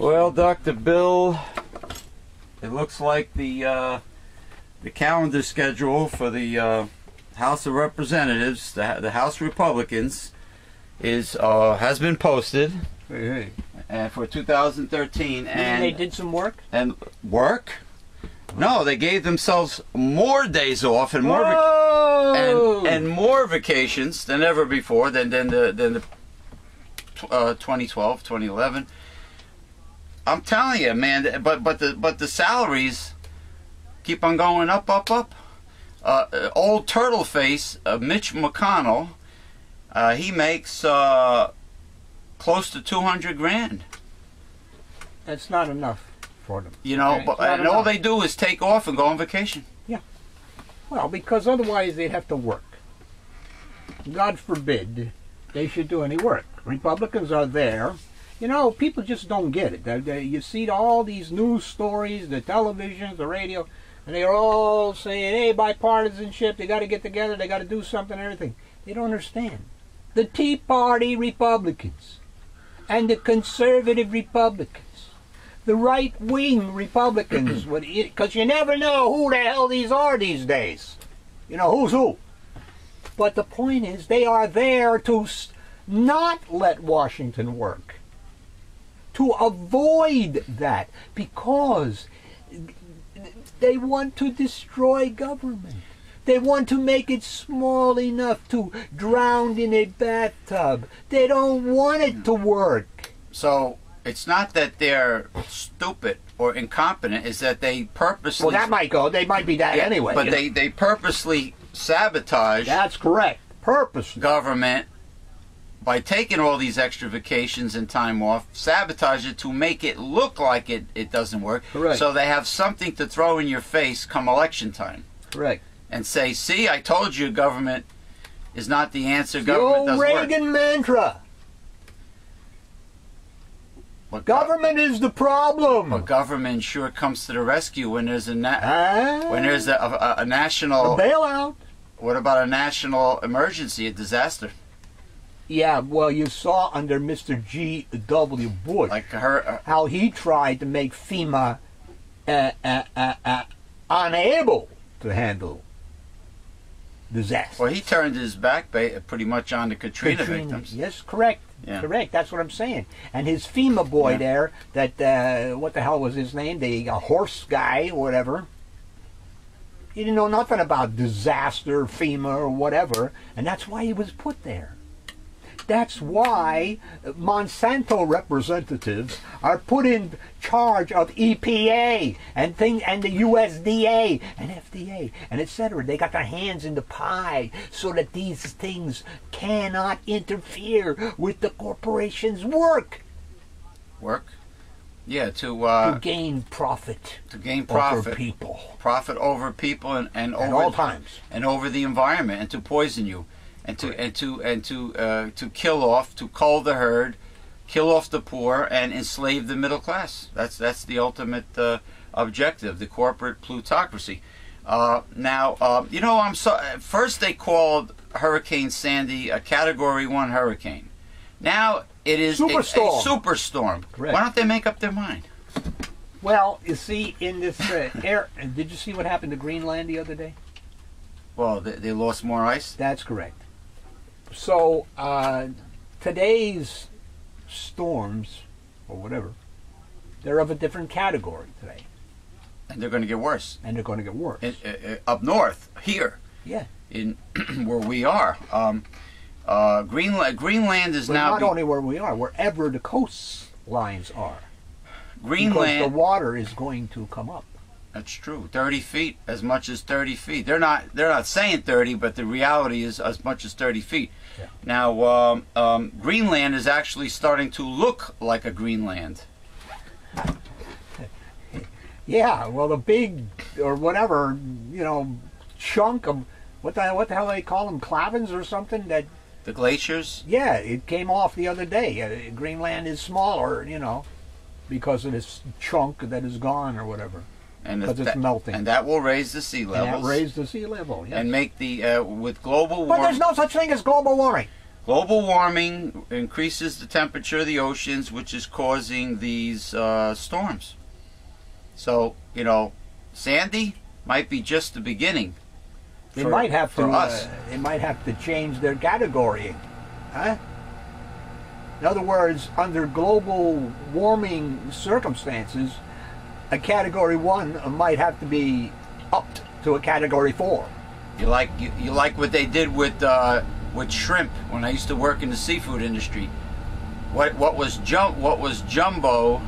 Well, Dr. Bill, it looks like the calendar schedule for the House of Representatives, the House Republicans, has been posted. Hey. And for 2013, And they did some work? And work? No, they gave themselves more days off and more and more vacations than ever before than the 2012, 2011. I'm telling you, man. But the salaries keep on going up. Old turtle face, Mitch McConnell, he makes close to 200 grand. That's not enough for them. You know, and all they do is take off and go on vacation. Yeah. Well, because otherwise they'd have to work. God forbid they should do any work. Republicans are there. You know, people just don't get it. You see all these news stories, the television, the radio, and they're all saying, hey, bipartisanship, they got to get together, they got to do something and everything. They don't understand. The Tea Party Republicans and the conservative Republicans, the right-wing Republicans, because you never know who the hell these are these days. You know, who's who. But the point is, they are there to not let Washington work, to avoid that, because they want to destroy government. They want to make it small enough to drown in a bathtub. They don't want it to work. So it's not that they're stupid or incompetent, it's that they purposely... Well, that might go. They might be that anyway. But they purposely sabotage... That's correct. Purposely. ...government by taking all these extra vacations and time off, sabotage it to make it look like it doesn't work. Correct. So they have something to throw in your face come election time. Correct. And say, see, I told you government is not the answer. The Government old doesn't Reagan work. mantra. But government is the problem. But government sure comes to the rescue when there's a national... A bailout. What about a national emergency, a disaster? Yeah, well, you saw under Mr. G.W. Bush like how he tried to make FEMA unable to handle disaster. Well, he turned his back pretty much on the Katrina victims. Yes, correct. Yeah. Correct. That's what I'm saying. And his FEMA boy there, that, what the hell was his name? The horse guy or whatever. He didn't know nothing about disaster, FEMA, or whatever. And that's why he was put there. That's why Monsanto representatives are put in charge of EPA and the USDA and FDA and etc. They got their hands in the pie so that these things cannot interfere with the corporation's work. Work? Yeah, to gain profit. To gain profit over people. Profit over people and over at all times. And over the environment, and to poison you. And to kill off, to cull the herd, kill off the poor, and enslave the middle class. That's the ultimate objective, the corporate plutocracy. Now, you know, first they called Hurricane Sandy a Category 1 hurricane. Now it is a superstorm. Correct. Why don't they make up their mind? Well, you see, in this air, did you see what happened to Greenland the other day? Well, they lost more ice? That's correct. So, today's storms, or whatever, they're of a different category today. And they're going to get worse. And they're going to get worse. Up north, here. Yeah. In where we are. Greenland is now... Not only where we are, wherever the coastlines are. Greenland... Because the water is going to come up. That's true. 30 feet, as much as 30 feet. They're not saying 30, but the reality is as much as 30 feet. Yeah. Now, Greenland is actually starting to look like a Greenland. Yeah, well, the big, or whatever, you know, chunk of, what the hell they call them, clavins or something? The glaciers? Yeah, it came off the other day. Greenland is smaller, you know, because of this chunk that is gone or whatever. Because it's melting. And that will raise the sea levels. And that raised the sea level, yes. And make the, with global warming... But there's no such thing as global warming. global warming increases the temperature of the oceans, which is causing these storms. So, you know, Sandy might be just the beginning. They might have to. They might have to change their category, huh? In other words, under global warming circumstances, a Category 1 might have to be upped to a Category 4. You like what they did with shrimp when I used to work in the seafood industry. What was jumbo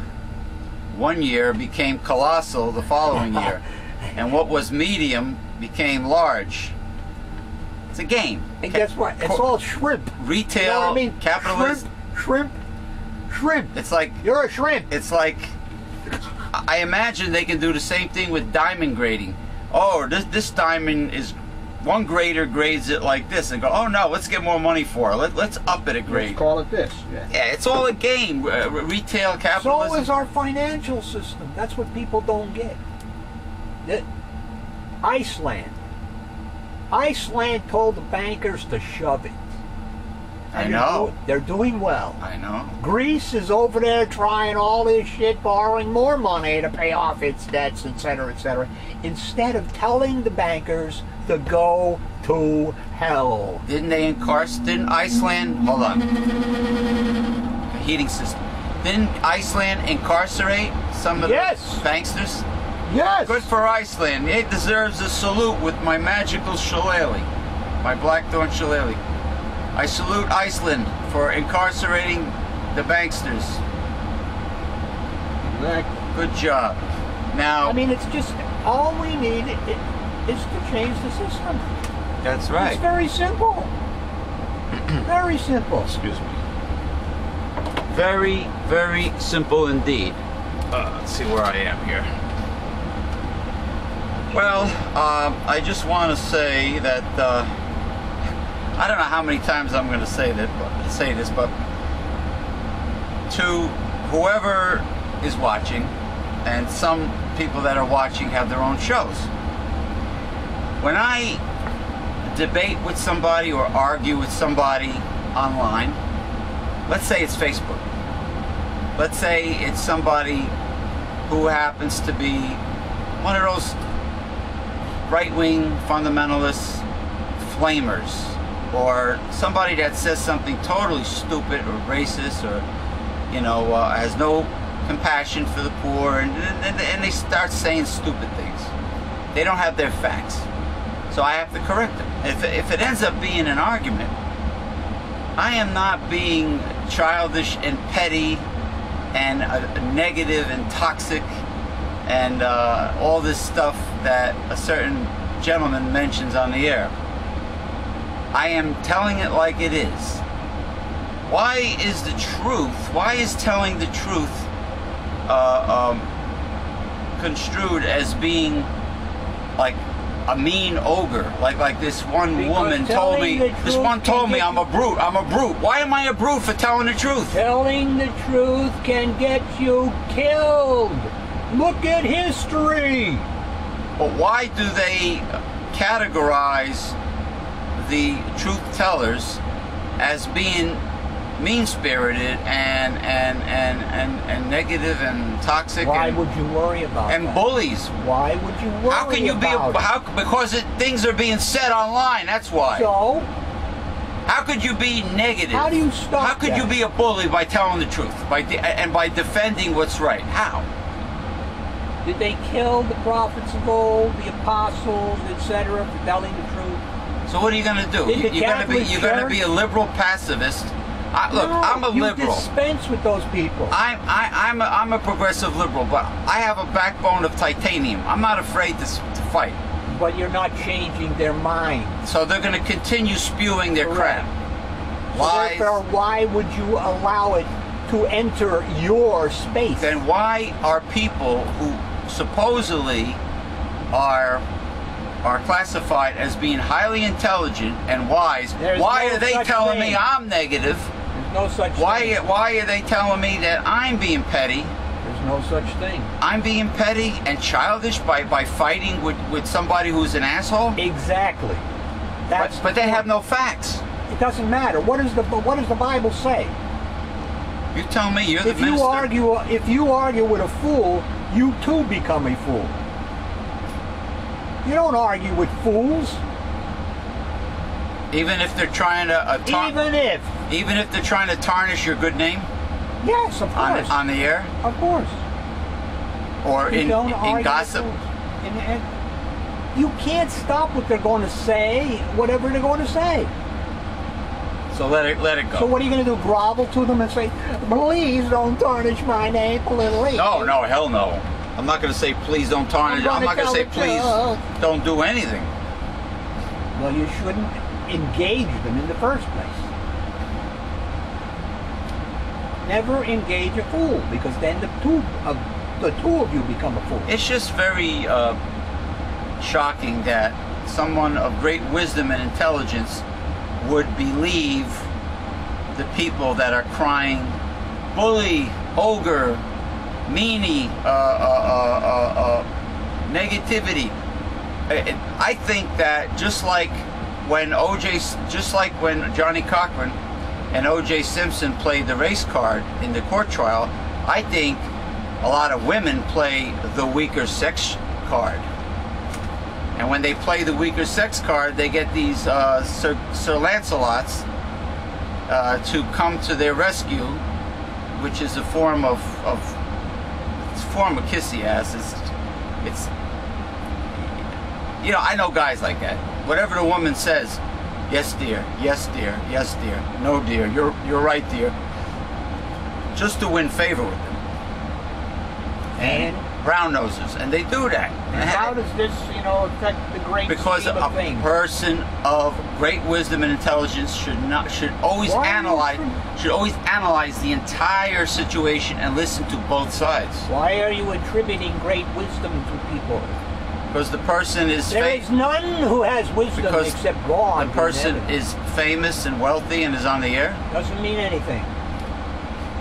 one year became colossal the following year, and what was medium became large. It's a game. And guess what? It's all shrimp. Retail, you know what I mean? capitalist. Shrimp. It's like you're a shrimp. It's like I imagine they can do the same thing with diamond grading. Oh, this diamond is one grader grades it like this, and go, oh no, let's get more money for it. Let's up it a grade. Let's call it this. Yeah, it's all a game. Retail capitalism. So is our financial system. That's what people don't get. Iceland told the bankers to shove it. I know. They're doing well. I know. Greece is over there trying all this shit, borrowing more money to pay off its debts, etc., etc., instead of telling the bankers to go to hell. Didn't Iceland, hold on, heating system. Didn't Iceland incarcerate some of the banksters? Yes. Good for Iceland. It deserves a salute with my magical shillelagh, my blackthorn shillelagh. I salute Iceland for incarcerating the banksters. Exactly. Good job. Now, I mean, it's just all we need is to change the system. That's right. It's very simple. Very simple. Excuse me. Very, very simple indeed. Let's see where I am here. Well, I just want to say that I don't know how many times I'm going to say this, but to whoever is watching, and some people that are watching have their own shows. When I debate with somebody or argue with somebody online, let's say it's Facebook. Let's say it's somebody who happens to be one of those right-wing fundamentalists, flamers, or somebody that says something totally stupid or racist, or has no compassion for the poor, and they start saying stupid things. They don't have their facts, so I have to correct them. If it ends up being an argument, I am not being childish and petty and negative and toxic and all this stuff that a certain gentleman mentions on the air. I am telling it like it is. Why is telling the truth construed as being like a mean ogre? Like this one woman told me. This one told me I'm a brute. I'm a brute. Why am I a brute for telling the truth? Telling the truth can get you killed. Look at history. But why do they categorize the truth tellers as being mean-spirited and negative and toxic? Why would you worry about that? And bullies. Why would you worry how can you about be because things are being said online, that's why. So how could you be negative? How do you stop How could you be a bully by telling the truth, by defending what's right? How? Did they kill the prophets of old, the apostles, etc., for telling the truth? So what are you going to do? You're going to be a liberal pacifist. Look, no, I'm a liberal. You dispense with those people. I'm a progressive liberal, but I have a backbone of titanium. I'm not afraid to fight. But you're not changing their mind. So they're going to continue spewing their crap. So therefore, why would you allow it to enter your space? Then why are people who supposedly are classified as being highly intelligent and wise, why are they telling me I'm negative? There's no such thing. Why are they telling me that I'm being petty? There's no such thing. I'm being petty and childish by fighting with somebody who's an asshole? Exactly. But they have no facts. It doesn't matter. What does the Bible say? You tell me. You're the If minister. if you argue with a fool, you too become a fool. You don't argue with fools. Even if they're trying to even if they're trying to tarnish your good name. Yes, of course. On the air. Of course. Or in gossip. And you can't stop what they're going to say, whatever they're going to say. So let it go. So what are you going to do? Grovel to them and say, "Please don't tarnish my name politically"? No, hell no. I'm not going to say please don't tarnish. I'm not going to say please don't do anything. Well, you shouldn't engage them in the first place. Never engage a fool, because then the two of you become a fool. It's just very shocking that someone of great wisdom and intelligence would believe the people that are crying bully, ogre, meanie, negativity. I think that just like when Johnny Cochran and O.J. Simpson played the race card in the court trial, I think a lot of women play the weaker sex card. And when they play the weaker sex card, they get these Sir Lancelots to come to their rescue, which is a form of kissy ass. It's I know guys like that. Whatever the woman says, yes dear, yes dear, yes dear, no dear, you're right dear, just to win favor with them. And brown noses, and they do that. And how does this, affect the great because scheme of things? A person of great wisdom and intelligence should always analyze the entire situation and listen to both sides. Why are you attributing great wisdom to people? Because the person is there is none who has wisdom except God. The person is famous and wealthy and is on the air. Doesn't mean anything.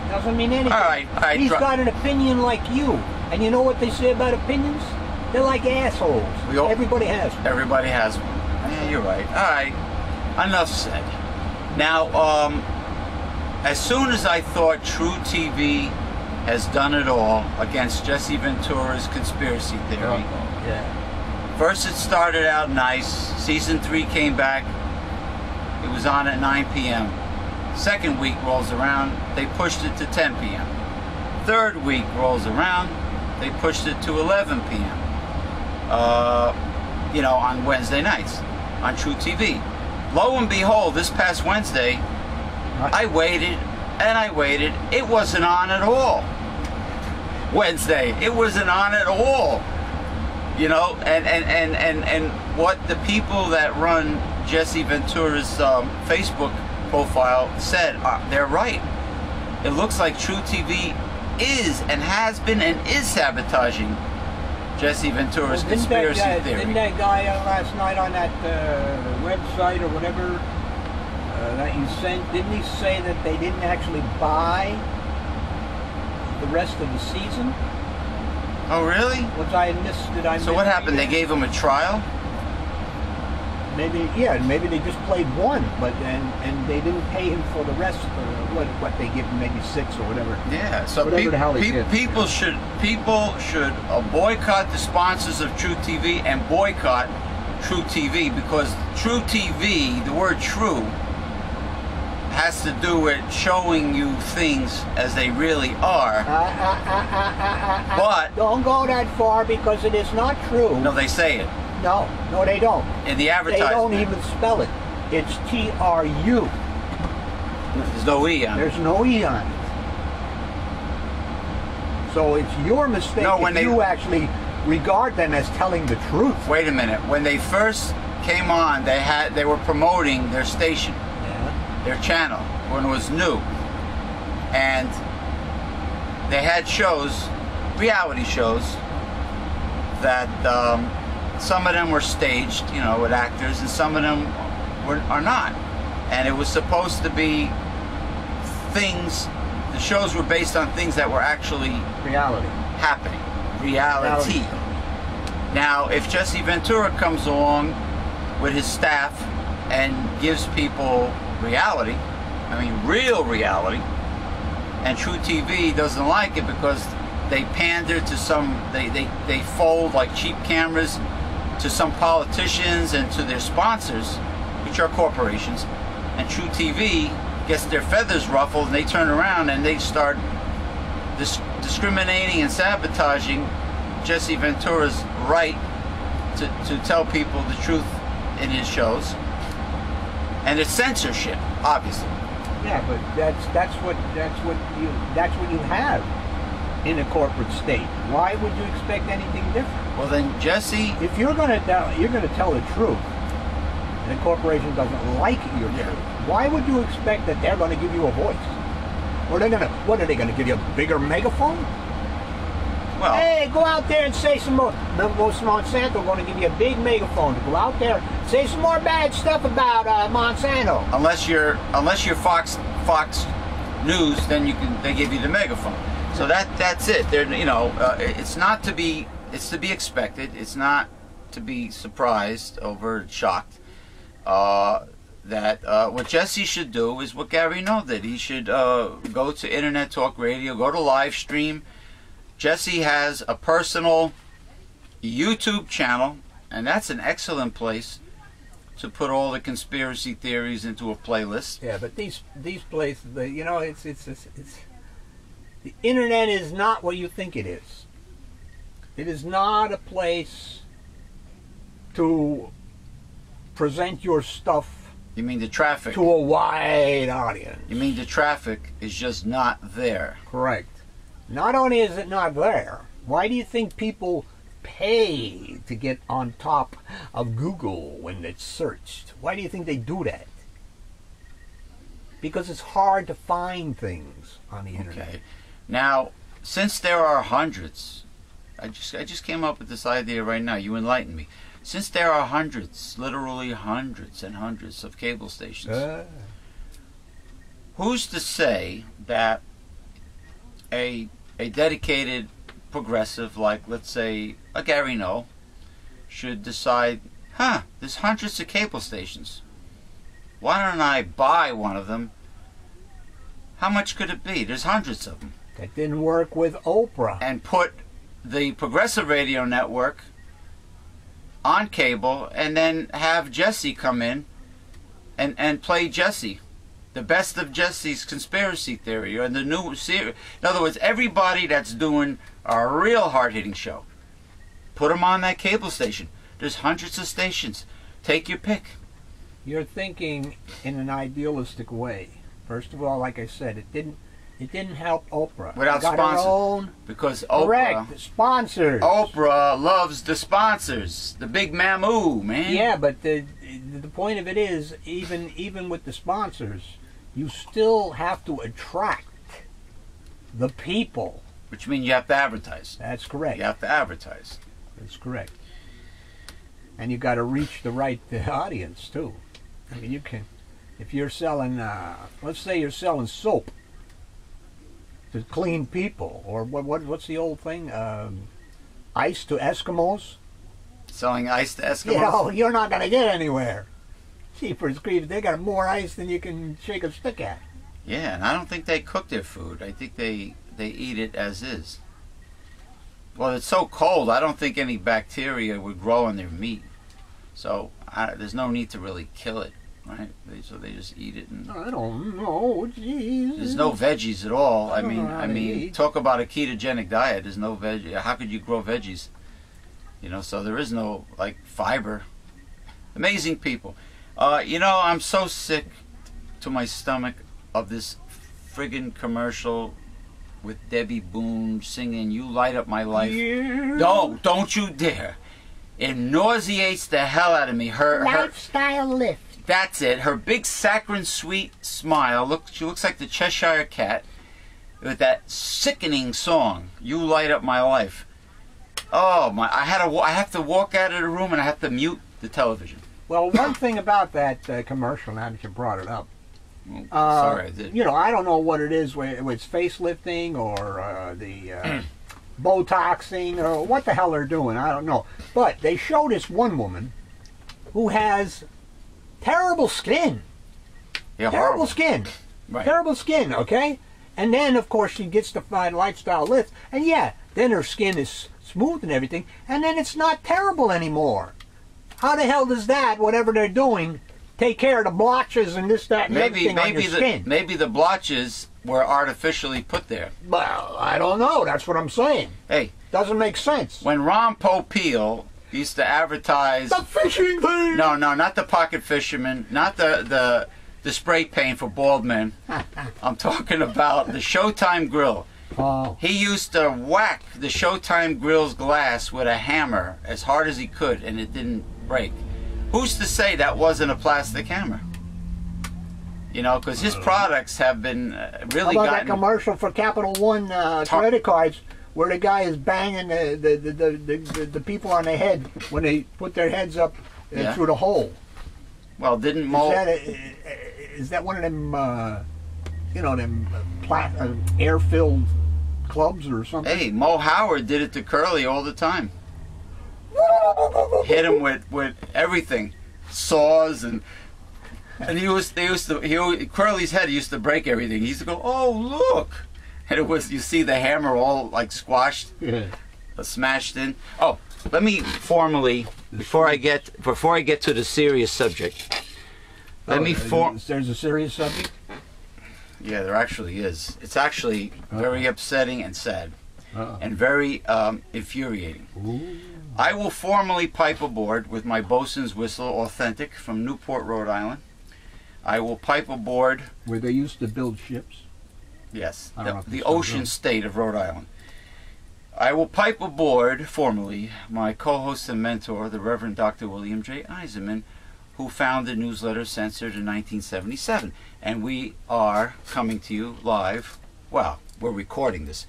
Doesn't mean anything. All right. He's got an opinion like you. And you know what they say about opinions? They're like assholes. Everybody has one. Everybody has one. Yeah, you're right. All right. Enough said. Now, as soon as I thought TruTV has done it all against Jesse Ventura's conspiracy theory. Yeah. First it started out nice. Season 3 came back. It was on at 9 p.m. Second week rolls around. They pushed it to 10 p.m. Third week rolls around. They pushed it to 11 p.m. On Wednesday nights on TruTV. Lo and behold, this past Wednesday, I waited and I waited. It wasn't on at all. Wednesday, it wasn't on at all. And what the people that run Jesse Ventura's Facebook profile said, they're right. It looks like TruTV is and has been and is sabotaging Jesse Ventura's conspiracy theory. Didn't that guy last night on that website or whatever that you sent, didn't he say that they didn't actually buy the rest of the season? Oh, really? Which I missed. So what happened? They gave him a trial? Maybe they just played one, but and they didn't pay him for the rest. What they give him, maybe 6 or whatever. Yeah. So people should boycott the sponsors of TruTV and boycott TruTV, because TruTV, the word "true," has to do with showing you things as they really are. But don't go that far, because it is not true. No, they say it. No, they don't. In the advertisement. They don't even spell it. It's TRU. There's no E on it. There's no E on it. So it's your mistake if you actually regard them as telling the truth. Wait a minute. When they first came on, they were promoting their station, their channel, when it was new. And they had shows, reality shows, that some of them were staged, with actors, and some of them are not. And it was supposed to be things, the shows were based on things that were actually happening. Reality. Now, if Jesse Ventura comes along with his staff and gives people reality. I mean, real reality. And TruTV doesn't like it because they pander to some, they fold like cheap cameras to some politicians and to their sponsors, which are corporations. And TruTV gets their feathers ruffled, and they turn around and they start discriminating and sabotaging Jesse Ventura's right to tell people the truth in his shows. And it's censorship, obviously. Yeah, but that's what you have in a corporate state. Why would you expect anything different? Well, then, Jesse, if you're going to tell the truth, and a corporation doesn't like your truth, why would you expect that they're going to give you a voice? Or what are they going to give you, a bigger megaphone? well, Hey, go out there and say some more. Monsanto going to give you a big megaphone to go out there and say some more bad stuff about Monsanto. unless you're Fox News, then they give you the megaphone. So that's it. It's not to be. It's to be expected. It's not to be surprised over, shocked. That what Jesse should do is what Gary Null did. He should go to Internet Talk Radio, go to live stream. Jesse has a personal YouTube channel, and that's an excellent place to put all the conspiracy theories into a playlist. Yeah, but these places, it's the Internet is not what you think it is. It is not a place to present your stuff. You mean the traffic? To a wide audience. You mean the traffic is just not there? Correct. Not only is it not there, why do you think people pay to get on top of Google when it's searched? Why do you think they do that? Because it's hard to find things on the Internet. Okay. Now, since there are hundreds, I just came up with this idea right now. You enlighten me. Since there are hundreds, literally hundreds and hundreds of cable stations, who's to say that a dedicated progressive, like, let's say, a Gary Null, should decide, there's hundreds of cable stations. Why don't I buy one of them? How much could it be? There's hundreds of them. That didn't work with Oprah. And put the Progressive Radio Network on cable, and then have Jesse come in and play Jesse. The best of Jesse's conspiracy theory, or the new series. In other words, everybody that's doing a real hard-hitting show, put them on that cable station. There's hundreds of stations. Take your pick. You're thinking in an idealistic way. First of all, like I said, it didn't help Oprah. Without sponsors. Because Oprah. Correct. Sponsors. Oprah loves the sponsors. The big mamoo, man. Yeah, but the point of it is, even with the sponsors, you still have to attract the people. Which means you have to advertise. That's correct. You have to advertise. That's correct. And you got to reach the right audience too. I mean, you can, if you're selling, let's say you're selling soap to clean people, or what's the old thing? Ice to Eskimos. Selling ice to Eskimos. You're not going to get anywhere. Jeepers creeps, they got more ice than you can shake a stick at. Yeah, and I don't think they cook their food. I think they eat it as is. Well, it's so cold, I don't think any bacteria would grow in their meat. So there's no need to really kill it, right? So they just eat it. And I don't know. Jeez. There's no veggies at all. I mean, eat. talk about a ketogenic diet. There's no veg. How could you grow veggies? So there is no, like, fiber. Amazing people. I'm so sick to my stomach of this friggin' commercial with Debbie Boone singing "You Light Up My Life." Yeah. Don't you dare! It nauseates the hell out of me. Her lifestyle lift. That's it. Her big saccharine sweet smile. She looks like the Cheshire Cat with that sickening song, "You Light Up My Life." Oh my! I have to walk out of the room, and I have to mute the television. Well, one thing about that commercial, now that you brought it up, sorry, I did. I don't know what it is, whether it's facelifting or the Botoxing or what the hell they're doing. I don't know. But they show this one woman who has terrible skin. Yeah, Terrible horrible. skin. Right. Terrible skin, okay? And then, of course, she gets to find lifestyle lift. And yeah, then her skin is smooth and everything. And then it's not terrible anymore. How the hell does that, whatever they're doing, take care of the blotches and this, that, and everything on your skin? Maybe the blotches were artificially put there. Well, I don't know. That's what I'm saying. Hey. Doesn't make sense. When Ron Popeil used to advertise... The fishing thing! No, not the pocket fisherman, not the spray paint for bald men. I'm talking about the Showtime grill. Oh. He used to whack the Showtime grill's glass with a hammer as hard as he could, and it didn't break. Who's to say that wasn't a plastic hammer? You know, because his products have been really How about gotten... that commercial for Capital One credit cards where the guy is banging the people on the head when they put their heads up through the hole? Well, didn't Mo... Is that one of them, you know, them air-filled clubs or something? Hey, Mo Howard did it to Curly all the time. Hit him with everything, saws and Curly's head used to break everything. He used to go, "Oh look," and it was, you see the hammer all like squashed, smashed in. Oh, let me formally, before I get to the serious subject, There's a serious subject. Yeah, there actually is. It's actually very upsetting and sad, and very infuriating. Ooh. I will formally pipe aboard with my bosun's whistle, authentic, from Newport, Rhode Island. I will pipe aboard... Where they used to build ships? Yes, I don't know if the it's still ocean going. state of Rhode Island. I will pipe aboard, formally, my co-host and mentor, the Reverend Dr. William J. Eisenman, who founded Newsletter Censored in 1977. And we are coming to you live, well, we're recording this,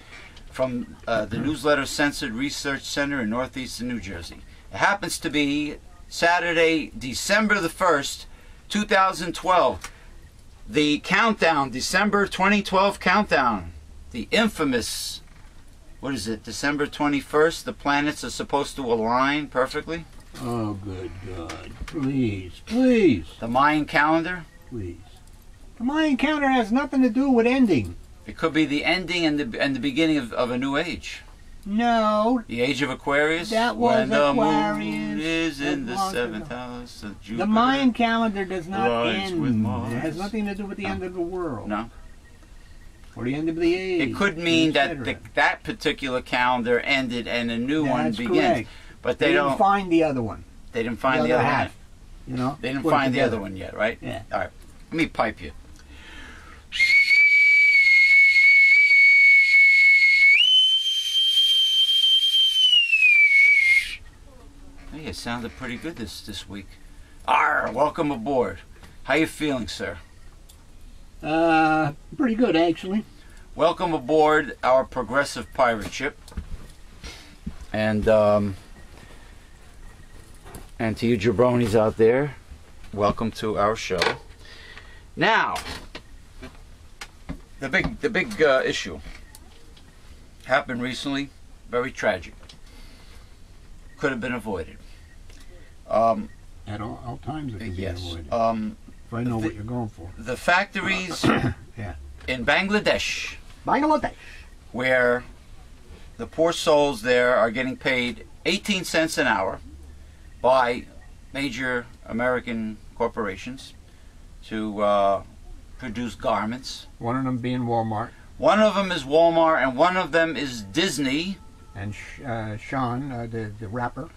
from the Newsletter Censored Research Center in northeastern New Jersey. It happens to be Saturday, December the 1st, 2012. The countdown, December 2012 countdown. The infamous, what is it, December 21st? The planets are supposed to align perfectly. Oh, good God. Please, please. The Mayan calendar. Please. The Mayan calendar has nothing to do with ending. It could be the ending and the beginning of a new age. No. The age of Aquarius. That was when the Aquarius. moon is in That the was 7th the- house of Jupiter. The Mayan calendar does not Rides with end. Mars. It has nothing to do with the end of the world. No. Or the end of the age. It could mean that etc. that particular calendar ended and a new one That's begins. correct. But They they didn't don't. find the other one. They didn't find the other other one. half. You know? They didn't Put it find the together. other one yet, right? Yeah. All right. Let me pipe you. Hey, it sounded pretty good this week. Welcome aboard. How you feeling, sir? Pretty good, actually. Welcome aboard our progressive pirate ship. And to you jabronis out there, welcome to our show. Now, the big issue happened recently, very tragic. Could have been avoided. At all times it can be Yes. avoided. If I know what you're going for. The factories Yeah. in Bangladesh, Bangladesh. where the poor souls there are getting paid 18 cents an hour by major American corporations to produce garments. One of them being Walmart. One of them is Walmart, and one of them is Disney. And Sean, the rapper.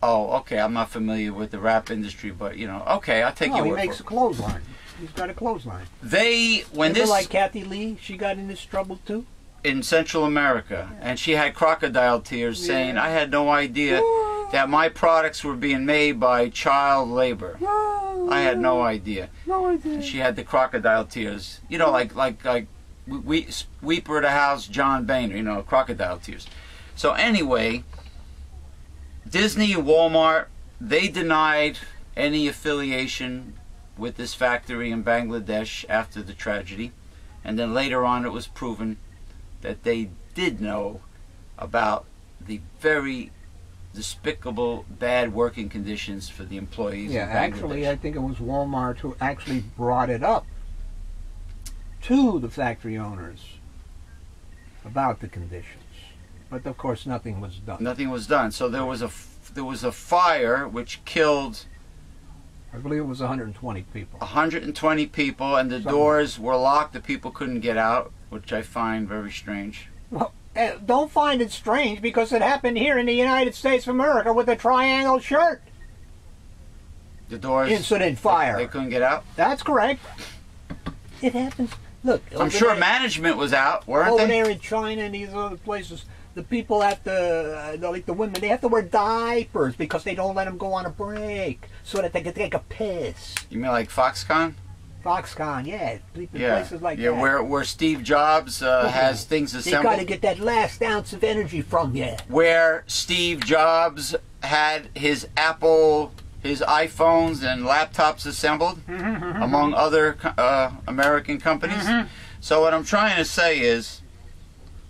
Oh, okay. I'm not familiar with the rap industry, but you know, okay, I'll take No, your he word makes for a it. clothesline. He's got a clothesline. When Remember this like Kathy Lee, she got in this trouble too? in Central America, and she had crocodile tears saying, "I had no idea that my products were being made by child labor. I had no idea." No idea. And she had the crocodile tears. You know, like Weeper of the House, John Boehner. You know, crocodile tears. So anyway, Disney and Walmart, they denied any affiliation with this factory in Bangladesh after the tragedy, and then later on it was proven that they did know about the very despicable, bad working conditions for the employees. Yeah, in Bangladesh. actually, I think it was Walmart who actually brought it up to the factory owners about the conditions. But of course, nothing was done. Nothing was done. So there was a fire which killed, I believe it was 120 people. 120 people, and the doors were locked. The people couldn't get out, which I find very strange. Well, don't find it strange, because it happened here in the United States of America with the triangle shirt. The doors... Incident fire. They couldn't get out? That's correct. It happens. Look, I'm sure management was out, weren't over they? there in China and these other places, the people have to, like the women, they have to wear diapers because they don't let them go on a break so that they can take a piss. You mean like Foxconn? Foxconn, yeah, places like that. Yeah, where Steve Jobs has things assembled. They got to get that last ounce of energy from you. Where Steve Jobs had his Apple, his iPhones and laptops assembled, among other American companies. So what I'm trying to say is,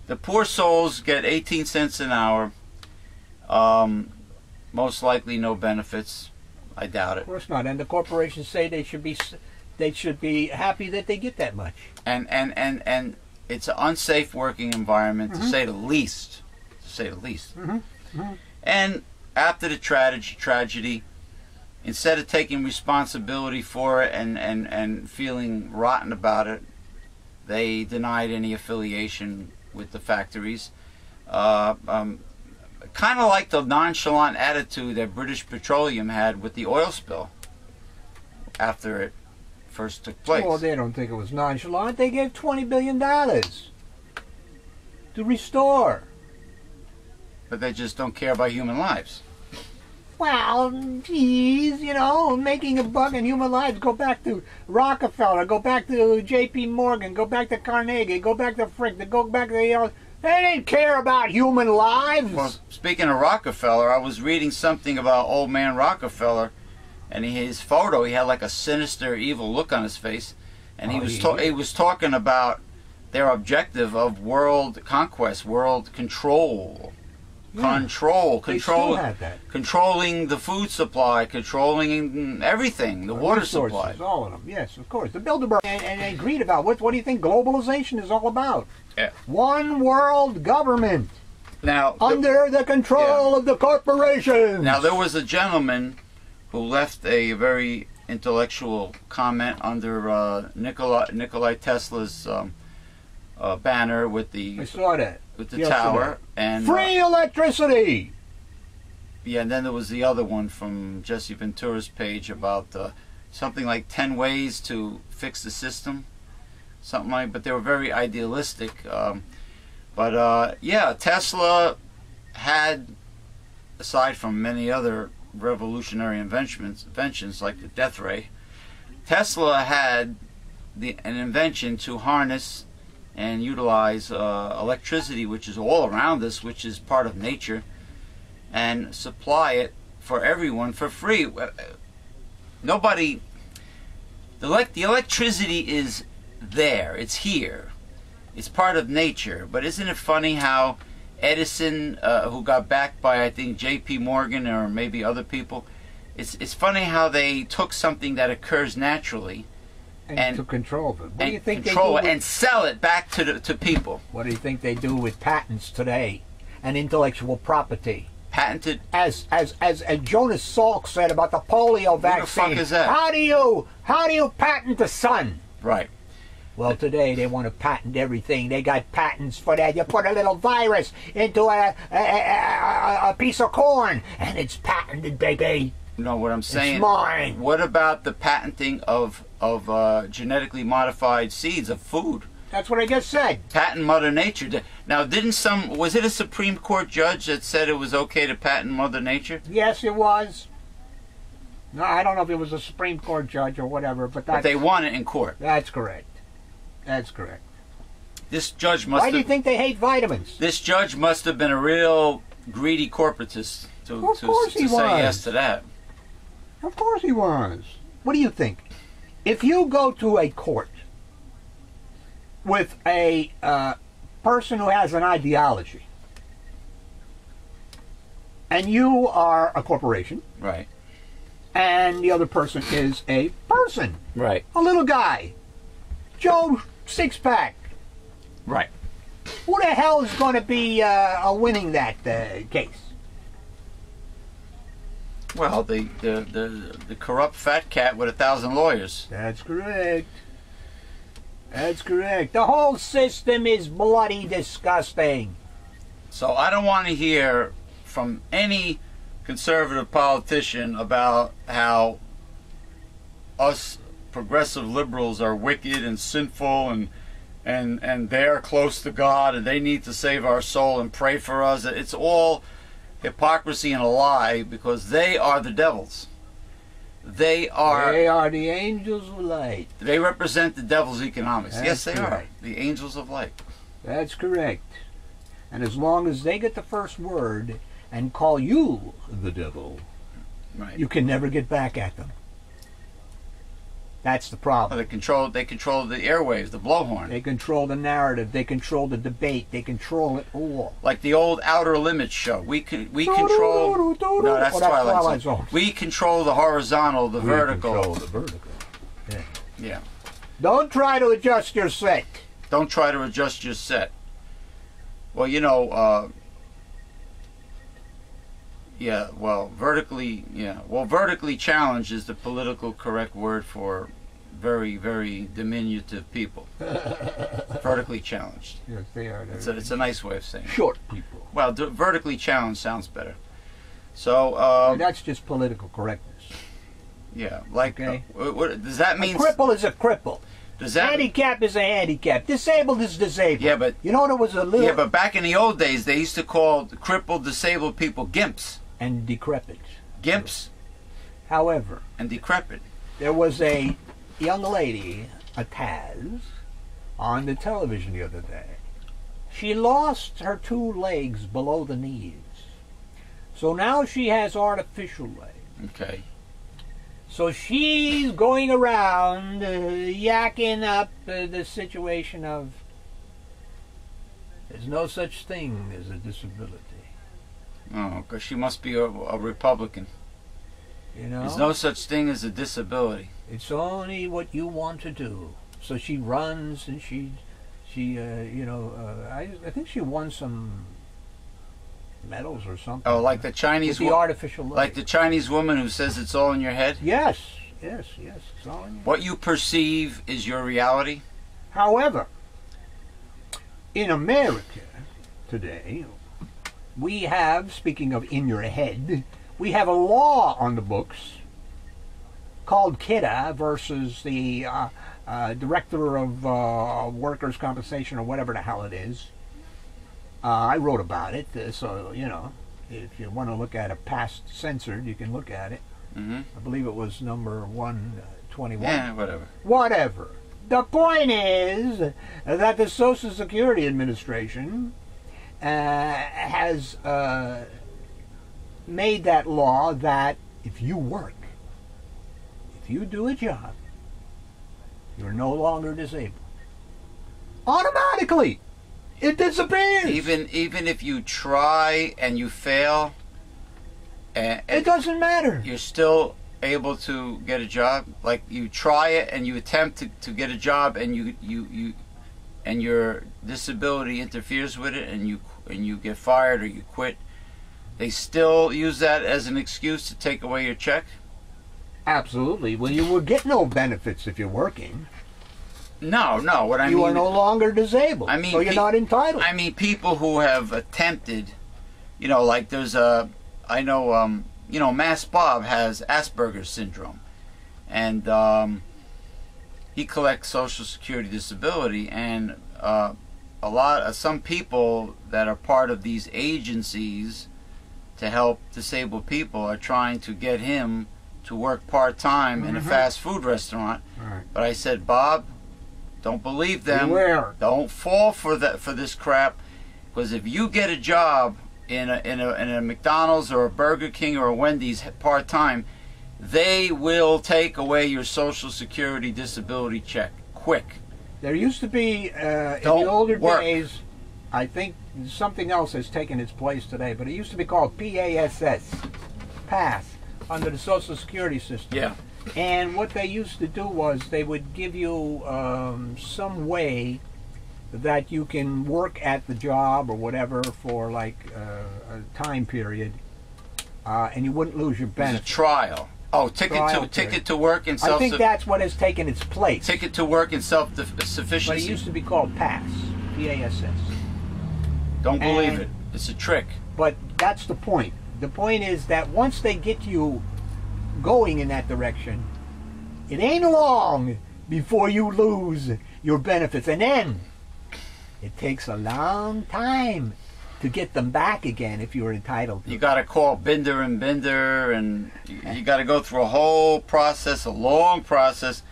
the poor souls get 18 cents an hour, most likely no benefits. I doubt it. Of course not. And the corporations say they should be happy that they get that much. And it's an unsafe working environment, to say the least. To say the least. And after the tragedy, instead of taking responsibility for it and feeling rotten about it, they denied any affiliation with the factories. Kind of like the nonchalant attitude that British Petroleum had with the oil spill after it first took place. Well, they don't think it was nonchalant. They gave $20 billion to restore. But they just don't care about human lives. Well, geez, you know, making a buck in human lives. Go back to Rockefeller, go back to J.P. Morgan, go back to Carnegie, go back to Frick, go back to, you know, they didn't care about human lives. Well, speaking of Rockefeller, I was reading something about old man Rockefeller, and his photo, he had like a sinister, evil look on his face, and he was talking about their objective of world conquest, world control. Controlling the food supply, controlling everything, the water supply. All of them, yes, of course. The Bilderberg, and they agreed about what do you think globalization is all about? Yeah. One world government. Now, under the control of the corporations. Now, there was a gentleman who left a very intellectual comment under Nikola Tesla's banner with the... I saw that. With the tower and free electricity. Yeah, and then there was the other one from Jesse Ventura's page about something like 10 ways to fix the system, something like. But they were very idealistic. Yeah, Tesla had, aside from many other revolutionary inventions like the death ray, Tesla had an invention to harness and utilize electricity, which is all around us, which is part of nature, and supply it for everyone for free. Nobody... The electricity is there. It's here. It's part of nature. But isn't it funny how Edison, who got backed by, I think, J.P. Morgan or maybe other people, it's funny how they took something that occurs naturally and to control it. What do you think control it and sell it back to people? What do you think they do with patents today and intellectual property? Patented, as Jonas Salk said about the polio vaccine. What the fuck is that? How do you patent the sun? Right. Well, today they want to patent everything. They got patents for that. You put a little virus into a piece of corn, and it's patented, baby. No, what I'm saying. It's mine. What about the patenting of genetically modified seeds of food? That's what I just said. Patent Mother Nature. Now, was it a Supreme Court judge that said it was okay to patent Mother Nature? Yes, it was. No, I don't know if it was a Supreme Court judge or whatever, but they won it in court. That's correct. That's correct. This judge must. Why do you think they hate vitamins? This judge must have been a real greedy corporatist to say yes to that. Of course he was. What do you think? If you go to a court with a person who has an ideology, and you are a corporation, Right. and the other person is a person, Right. a little guy, Joe Six-Pack. Right. Who the hell is going to be winning that case? Well, the corrupt fat cat with 1,000 lawyers. That's correct. That's correct. The whole system is bloody disgusting. So I don't want to hear from any conservative politician about how us progressive liberals are wicked and sinful and they're close to God and they need to save our soul and pray for us. It's all hypocrisy and a lie, because they are the devils. They are the angels of light. They represent the devil's economics. That's yes, they are. correct. The angels of light. That's correct. And as long as they get the first word and call you the devil, Right. you can never get back at them. That's the Well, problem. they control the airwaves, the blowhorn. They control the narrative. They control the debate. They control it all. Like the old Outer Limits show. We control. No, that's Oh, Twilight Zone. We control the horizontal, the vertical. Control the vertical. Yeah. Yeah. Don't try to adjust your set. Don't try to adjust your set. Well, yeah, well, vertically challenged is the political correct word for very, very diminutive people. Vertically challenged. Yes, they are. It's a nice way of saying it. Short people. Well, vertically challenged sounds better. So, That's just political correctness. yeah, like, Okay. what does that mean? A cripple is a cripple. Does that? Handicap is a handicap. Disabled is disabled. Yeah, but you know, there was a little yeah, but back in the old days, they used to call crippled, disabled people gimps. and decrepit. Gimps However, and decrepit. there was a young lady, a Taz, on the television the other day. She lost her 2 legs below the knees. So now she has artificial legs. Okay. So she's going around yakking up the situation of there's no such thing as a disability. Oh, because she must be a Republican. You know? There's no such thing as a disability. It's only what you want to do. So she runs and I think she won some medals or something. Oh, like the Chinese with the artificial leg. like the Chinese woman who says it's all in your head? Yes. It's all in you. What you perceive is your reality? However, in America today, we have, speaking of in your head, we have a law on the books called KIDA versus the Director of Workers' Compensation or whatever the hell it is. I wrote about it, so, if you want to look at a past censored, you can look at it. Mm-hmm. I believe it was number 121. Yeah, whatever. Whatever. The point is that the Social Security Administration has made that law that if you work, if you do a job, you're no longer disabled. Automatically, it disappears. Even if you try and you fail, it doesn't matter. You're still able to get a job. Like you try it and you attempt to get a job, and you and your disability interferes with it, and you get fired or you quit. They still use that as an excuse to take away your check. Absolutely. Well, you will get no benefits if you're working. No. What I mean, you are no longer disabled. I mean, so you're not entitled. I mean, people who have attempted, like there's I know, Mass Bob has Asperger's syndrome, and he collects Social Security disability, and some people that are part of these agencies to help disabled people are trying to get him to work part-time in a fast food restaurant. Right. But I said, Bob, don't believe them. Beware. Don't fall for this crap, because if you get a job in a McDonald's or a Burger King or a Wendy's part-time, they will take away your Social Security disability check quick. There used to be in the older days I think something else has taken its place today, but it used to be called PASS, PASS, under the Social Security system. Yeah. And what they used to do was they would give you some way that you can work at the job or whatever for like a time period, and you wouldn't lose your It's a benefits. trial. Oh, ticket to work and self. I think that's what has taken its place. Ticket to work and But self-sufficiency. it used to be called PASS, PASS. Don't believe it. It's a trick. But that's the point. The point is that once they get you going in that direction, it ain't long before you lose your benefits. And then it takes a long time to get them back again if you're entitled to. You got to call Binder and Binder, and you got to go through a whole process, a long process.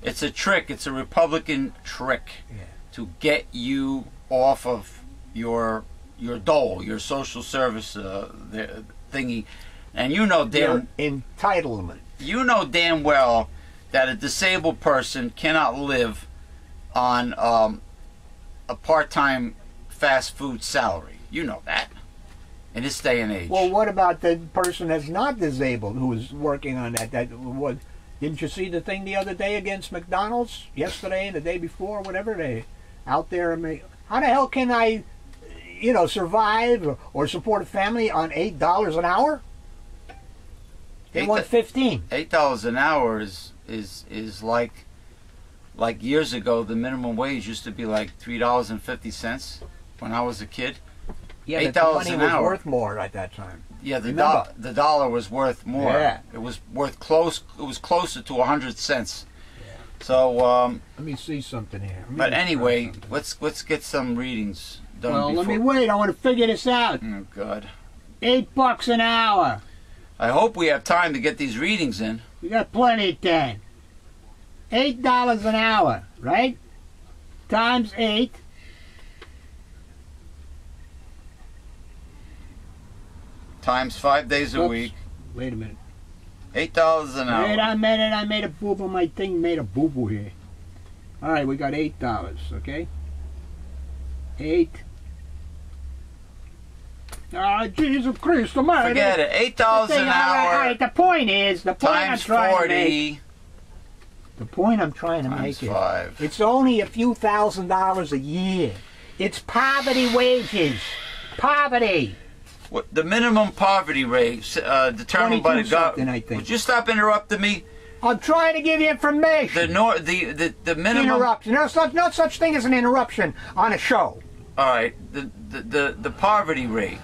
It's a trick. It's a Republican trick to get you off of your dole, your social service thingy. And you know Your entitlement. You know damn well that a disabled person cannot live on a part-time fast food salary. You know that in this day and age. Well, what about the person that's not disabled who is working on that? Didn't you see the thing the other day against McDonald's? Yesterday and the day before, whatever, they out there. How the hell can I, survive or support a family on $8 an hour? They want 15. $8 an hour is like years ago. The minimum wage used to be like $3.50 when I was a kid. Yeah, but the money was worth more at that time. Yeah, the dollar was worth more. Yeah. It was worth close. It was closer to 100 cents. Yeah. So let me see something here. But anyway, let's get some readings done. Well, let me wait. I want to figure this out. Oh God. $8 an hour. I hope we have time to get these readings in. We got plenty of time. $8 an hour, right? Times 8. Times 5 days a week. Wait a minute. $8 an hour. Wait a minute. I made a boo-boo. My thing made a boo-boo here. All right, we got $8, okay? 8. Ah, Jesus Christ almighty. Forget it. $8 an hour. All right, the point is, times 40. The point I'm trying to make Times 5. is, it's only a few $1,000s a year. It's poverty wages. Poverty. What, the minimum poverty rate determined by the government. Would you stop interrupting me? I'm trying to give you information. The minimum interruption. There's no such thing as an interruption on a show. All right. The poverty rate.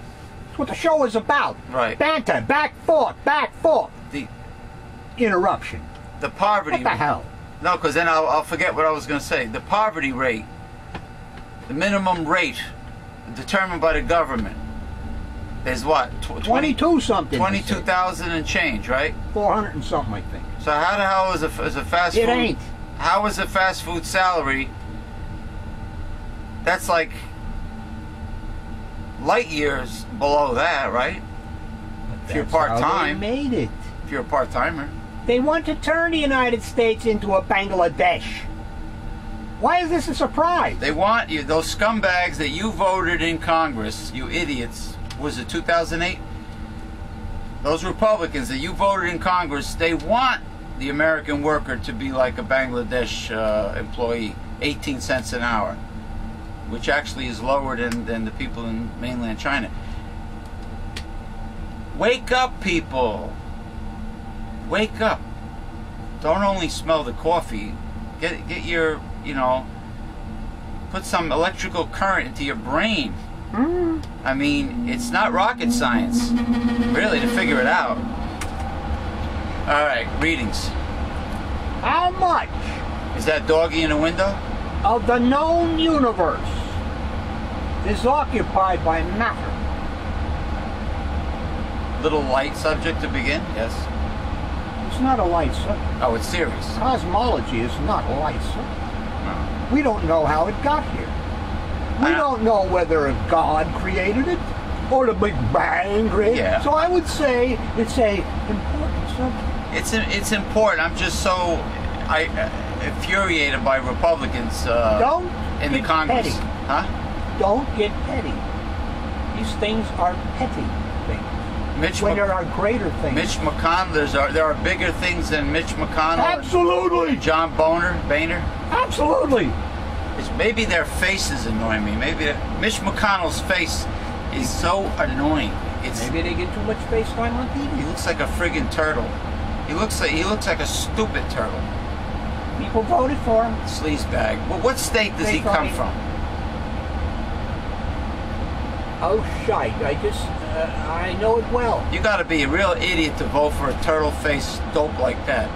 That's what the show is about. Right. Banter, back forth. The interruption. The poverty. What the hell? No, because then I'll forget what I was going to say. The poverty rate. The minimum rate determined by the government. Is what? 22 something. 22,000 and change, right? 400 and something, I think. So how the hell is a fast food? It ain't. How is a fast food salary? That's like light years below that, right? If you're part-time. They made it. If you're a part-timer. They want to turn the United States into a Bangladesh. Why is this a surprise? They want you, those scumbags that you voted in Congress, you idiots. Was it 2008? Those Republicans that you voted in Congress, they want the American worker to be like a Bangladesh employee, 18 cents an hour, which actually is lower than the people in mainland China. Wake up, people. Wake up. Don't only smell the coffee. Get your, put some electrical current into your brain. I mean, it's not rocket science, really, to figure it out. All right, readings. How much Is that doggy in the window? of the known universe is occupied by matter? Little light subject to begin? Yes. It's not a light subject. Oh, it's serious. Cosmology is not a light subject. No. We don't know how it got here. We don't know whether God created it or the Big Bang created it. Yeah. So I would say it's a important subject. It's important. I'm just so infuriated by Republicans Don't in the get Congress. petty. Huh? don't get petty. These things are petty things. When there are greater things. Mitch McConnell, there are bigger things than Mitch McConnell. Absolutely. And John Boehner. Absolutely. Maybe their faces annoy me. Maybe Mitch McConnell's face is so annoying. Maybe they get too much face time on TV. He looks like a friggin' turtle. He looks like a stupid turtle. People voted for him. Sleazebag. Well, what state does he come from? Oh, shite. I know it well. You gotta be a real idiot to vote for a turtle-faced dope like that.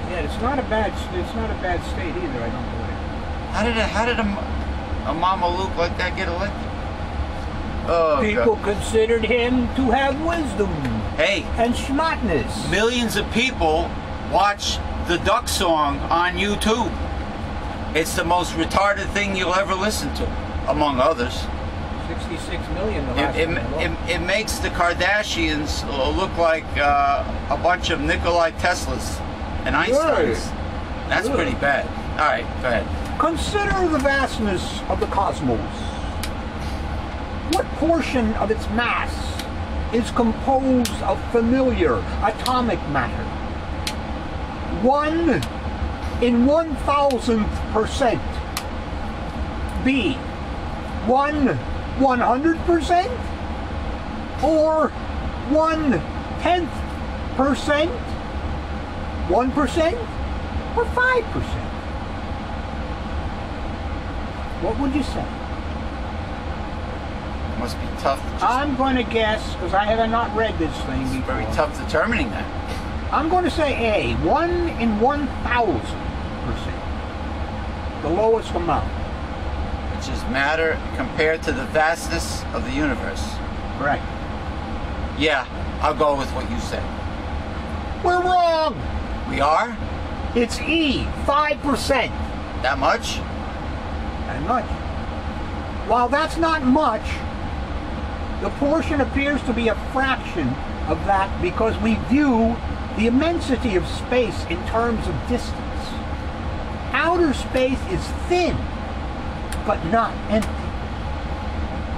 Yeah, it's not a bad state either, I don't believe. How did a Mama Luke like that get elected? Oh, people God. considered him to have wisdom. Hey. And smartness. Millions of people watch the Duck Song on YouTube. It's the most retarded thing you'll ever listen to, among others. 66 million the last time. It makes the Kardashians look like a bunch of Nikola Teslas and Einsteins. That's pretty bad. All right, go ahead. Consider the vastness of the cosmos. What portion of its mass is composed of familiar atomic matter? 1 in 1,000%. B. 1/100%? Or 1/10%? 1%? Or 5%? What would you say? Must be tough. I'm going to guess, because I have not read this thing before. It's very tough determining that. I'm going to say A, 1 in 1,000%. The lowest amount. Which is matter compared to the vastness of the universe. Correct. Yeah, I'll go with what you said. We're wrong! We are? It's E, 5%. That much? That much. While that's not much, the portion appears to be a fraction of that because we view the immensity of space in terms of distance. Outer space is thin, but not empty.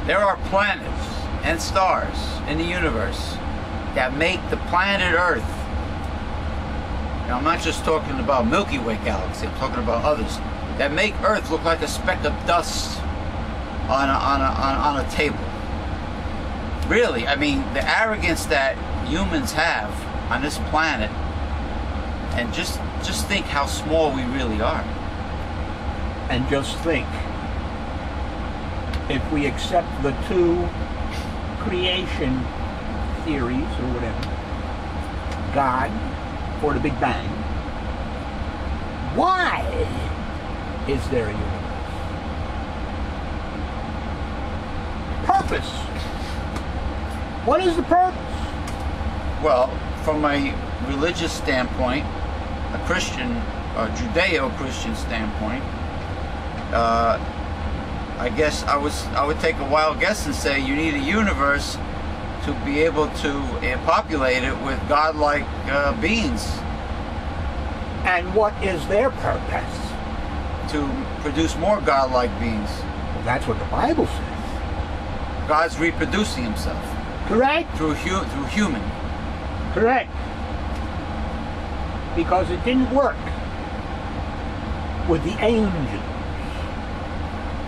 There are planets and stars in the universe that make the planet Earth. Now, I'm not just talking about Milky Way galaxy, I'm talking about others that make Earth look like a speck of dust on a table. Really, I mean, the arrogance that humans have on this planet, and just think how small we really are. And just think, if we accept the two creation theories or whatever, God or the Big Bang, why is there a universe? Purpose. What is the purpose? Well, from a religious standpoint, a Christian, a Judeo-Christian standpoint, I guess I would take a wild guess and say you need a universe to be able to populate it with godlike beings. And what is their purpose? To produce more godlike beings. Well, that's what the Bible says. God's reproducing himself. Correct? Through human. Correct. Because it didn't work with the angels,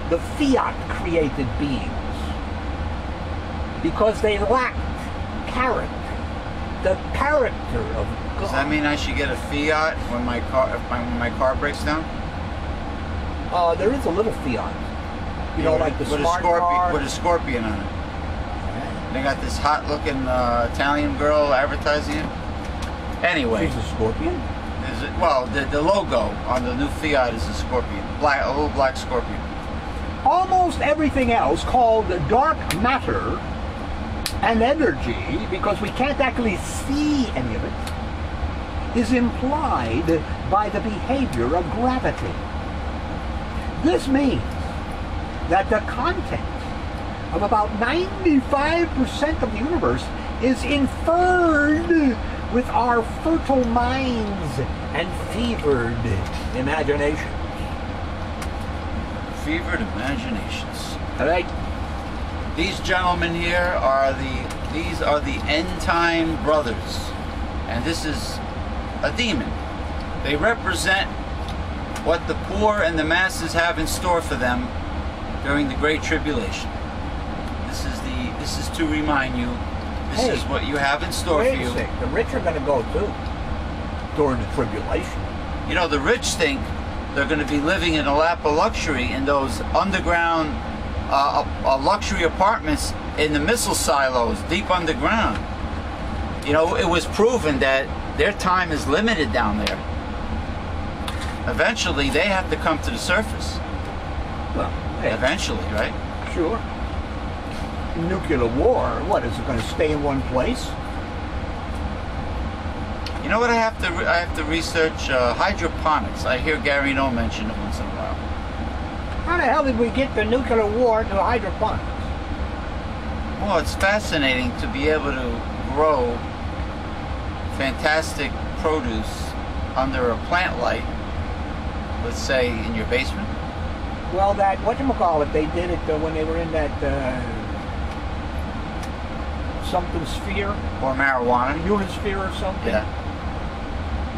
the fiat-created beings, because they lacked character, the character of God. Does that mean I should get a Fiat when my car breaks down? There is a little Fiat. You know, like the smart car. With a scorpion on it. They got this hot-looking Italian girl advertising it. Anyway. She's a scorpion? Is it? Well, the logo on the new Fiat is a scorpion. A little black scorpion. Almost everything else called dark matter and energy, because we can't actually see any of it, is implied by the behavior of gravity. This means that the content of about 95% of the universe is inferred with our fertile minds and fevered imagination. fevered imaginations. All right. These gentlemen here are the end time brothers, and this is a demon. They represent what the poor and the masses have in store for them during the Great Tribulation. This is to remind you, this is what you have in store for you. The rich are going to go too during the tribulation. You know, the rich think they're going to be living in a lap of luxury in those underground luxury apartments in the missile silos deep underground. You know, it was proven that their time is limited down there. Eventually, they have to come to the surface. Well, hey, eventually, right? Sure. Nuclear war, what, is it going to stay in one place? You know what I have to research? Hydroponics. I hear Gary No mention it once in a while. How the hell did we get the nuclear war to hydroponics? Well, it's fascinating to be able to grow fantastic produce under a plant light, let's say in your basement. Well, that, whatchamacallit, they did it when they were in that something sphere. Or marijuana. Unisphere or something. Yeah.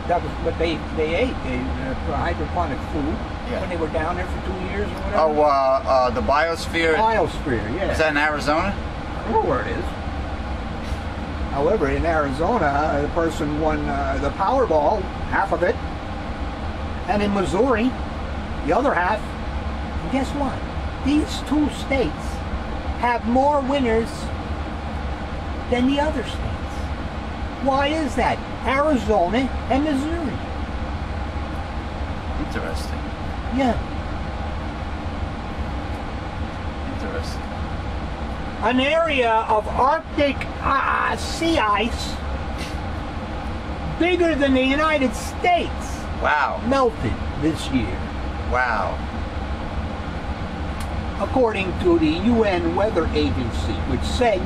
That was what they ate, hydroponic food, yeah, when they were down there for 2 years or whatever. Oh, the biosphere. Biosphere, yeah. Is that in Arizona? I don't know where it is. However, in Arizona, the person won the Powerball, half of it, and in Missouri, the other half. And guess what? These two states have more winners than the other states. Why is that? Arizona and Missouri. Interesting. Yeah. Interesting. An area of Arctic sea ice bigger than the United States. Wow. Melted this year. Wow. According to the UN Weather Agency, which said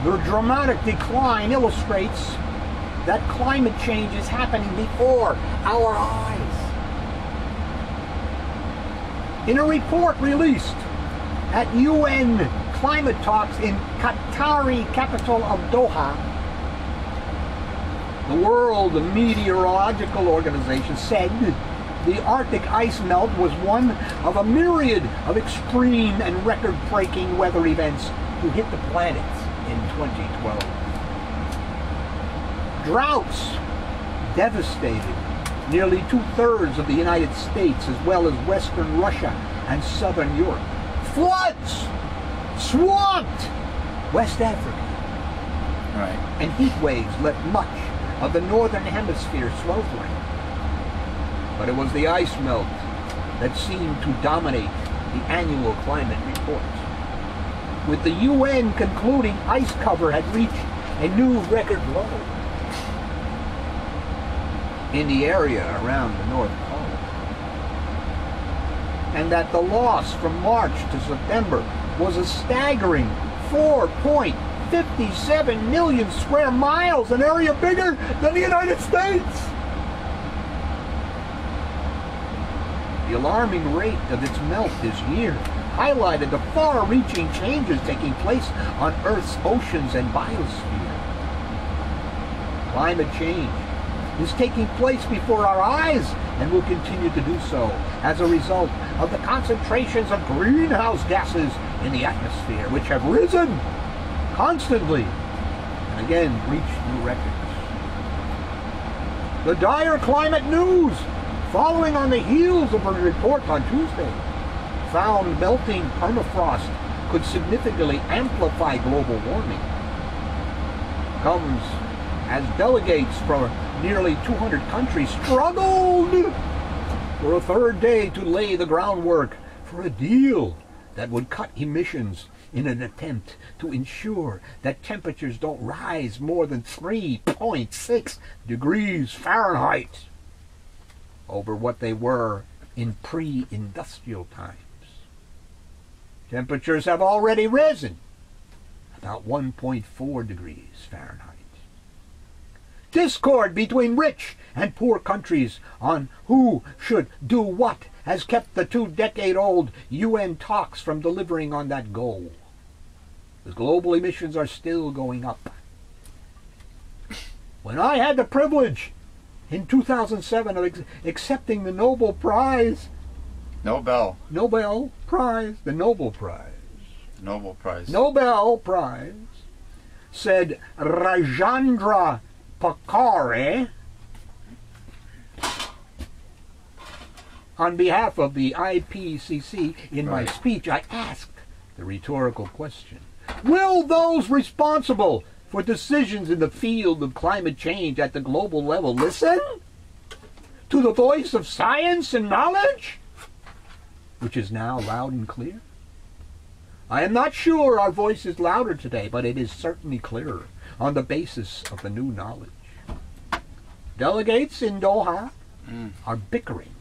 the dramatic decline illustrates that climate change is happening before our eyes. In a report released at UN climate talks in Qatari capital of Doha, the World Meteorological Organization said the Arctic ice melt was one of a myriad of extreme and record-breaking weather events to hit the planet in 2012. Droughts devastated nearly 2/3 of the United States, as well as Western Russia and Southern Europe. Floods swamped West Africa. Right. And heat waves left much of the Northern Hemisphere sweltering. But it was the ice melt that seemed to dominate the annual climate reports, with the UN concluding ice cover had reached a new record low in the area around the North Pole, and that the loss from March to September was a staggering 4.57 million square miles, an area bigger than the United States. The alarming rate of its melt this year highlighted the far-reaching changes taking place on Earth's oceans and biosphere. Climate change is taking place before our eyes and will continue to do so as a result of the concentrations of greenhouse gases in the atmosphere, which have risen constantly and again reached new records. The dire climate news following on the heels of a report on Tuesday found melting permafrost could significantly amplify global warming. Comes as delegates from nearly 200 countries struggled for a third day to lay the groundwork for a deal that would cut emissions in an attempt to ensure that temperatures don't rise more than 3.6 degrees Fahrenheit over what they were in pre-industrial times. Temperatures have already risen about 1.4 degrees Fahrenheit. Discord between rich and poor countries on who should do what has kept the 2-decade-old UN talks from delivering on that goal. The global emissions are still going up. When I had the privilege in 2007 of accepting the Nobel Prize, the Nobel Prize, said Rajendra Pakkare, on behalf of the IPCC, in my speech, I asked the rhetorical question, will those responsible for decisions in the field of climate change at the global level listen to the voice of science and knowledge, which is now loud and clear? I am not sure our voice is louder today, but it is certainly clearer on the basis of the new knowledge. Delegates in Doha are bickering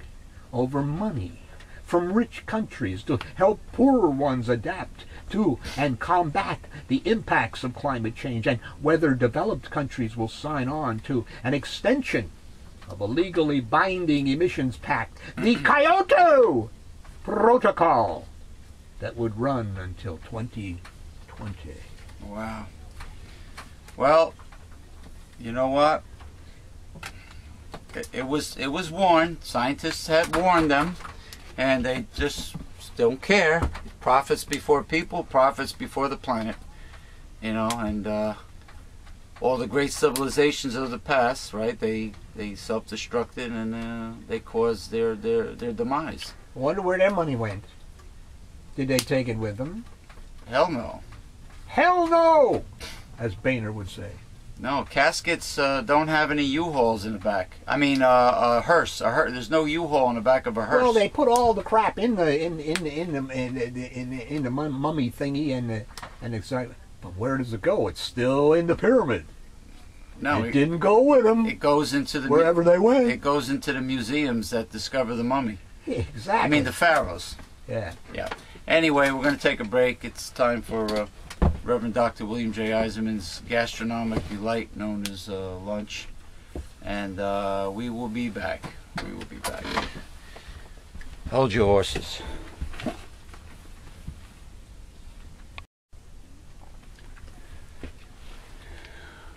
over money from rich countries to help poorer ones adapt to and combat the impacts of climate change, and whether developed countries will sign on to an extension of a legally binding emissions pact, the Kyoto Protocol, that would run until 2020. Wow. Well, you know what? It was warned. Scientists had warned them, and they just don't care. Profits before people, profits before the planet. You know, and all the great civilizations of the past, right? They self-destructed, and they caused their demise. I wonder where their money went. Did they take it with them? Hell no. Hell no, as Boehner would say. No, caskets don't have any U-hauls in the back. I mean, a hearse. There's no U-haul in the back of a hearse. Well, they put all the crap in the mummy thingy, and it's like, but where does it go? It's still in the pyramid. No, it didn't go with them. It goes into the wherever they went. It goes into the museums that discover the mummy. Exactly. I mean, the pharaohs. Yeah. Yeah. Anyway, we're going to take a break. It's time for Reverend Dr. William J. Eiserman's gastronomic delight known as lunch. And we will be back. We will be back. Hold your horses.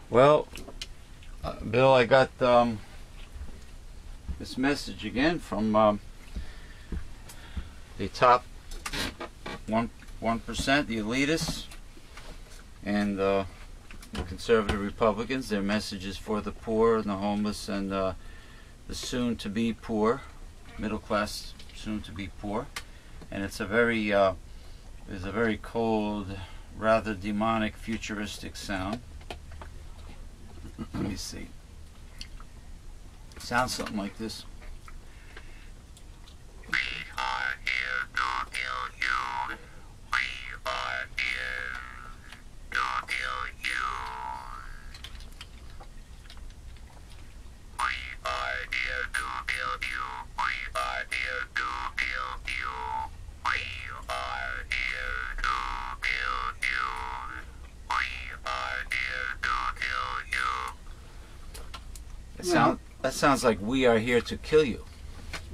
Well, Bill, I got this message again from the top 1%, the elitists, and the conservative Republicans. Their messages for the poor and the homeless and the soon-to-be poor, middle class, soon-to-be poor. And it's a very cold, rather demonic, futuristic sound. Let me see. It sounds something like this. We are here to kill you. We are here to kill you. We are here to kill you. We are here to kill you. We are here to kill you. We are here to kill you. That sounds like we are here to kill you.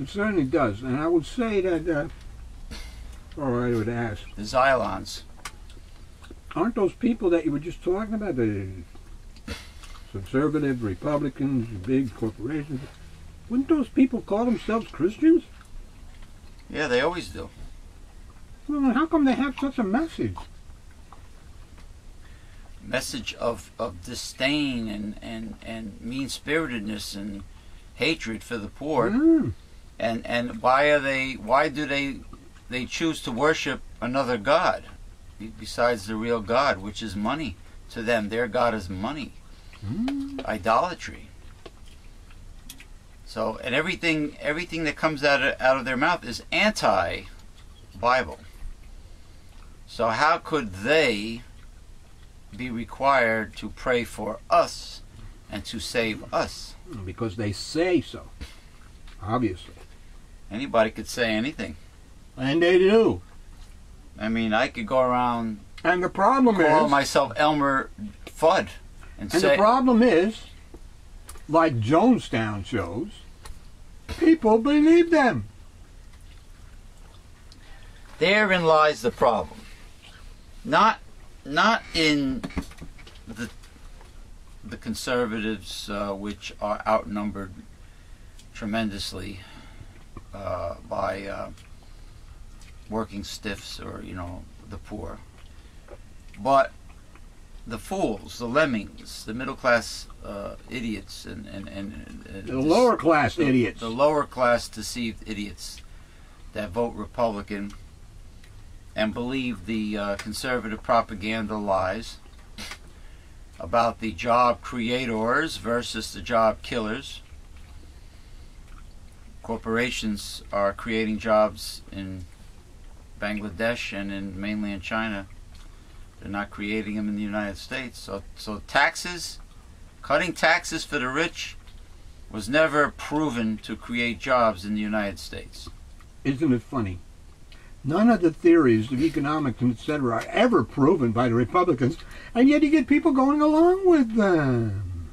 It certainly does, and I would say that, or I would ask, the Xylons. Aren't those people that you were just talking about, the conservative Republicans, big corporations, wouldn't those people call themselves Christians? Yeah, they always do. Well, then how come they have such a message? Message of disdain and mean-spiritedness and hatred for the poor. And why do they choose to worship another god besides the real God, which is money? To them, their God is money. Idolatry. So, and everything that comes out of their mouth is anti-Bible. So how could they be required to pray for us and to save us? Because they say so, obviously. Anybody could say anything. And they do. I mean, I could go around and the problem call is, myself Elmer Fudd and say... the problem is, like Jonestown shows, people believe them. Therein lies the problem. Not in the conservatives, which are outnumbered tremendously by working stiffs or, you know, the poor, but the fools, the lemmings, the middle class idiots, and the lower class idiots, the lower class deceived idiots that vote Republican and believe the conservative propaganda lies about the job creators versus the job killers. Corporations are creating jobs in Bangladesh and in mainland China. They're not creating them in the United States. So taxes, cutting taxes for the rich was never proven to create jobs in the United States. Isn't it funny? None of the theories of economics, etc., are ever proven by the Republicans, and yet you get people going along with them.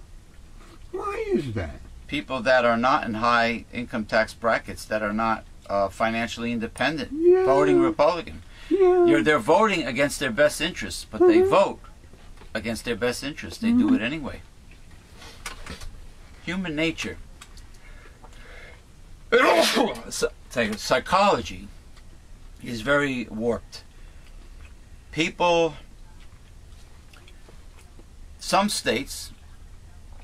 Why is that? People that are not in high income tax brackets, that are not financially independent, Yeah. voting Republican. Yeah. They're voting against their best interests, but they vote against their best interests. They do it anyway. Human nature. Psychology is very warped. People, some states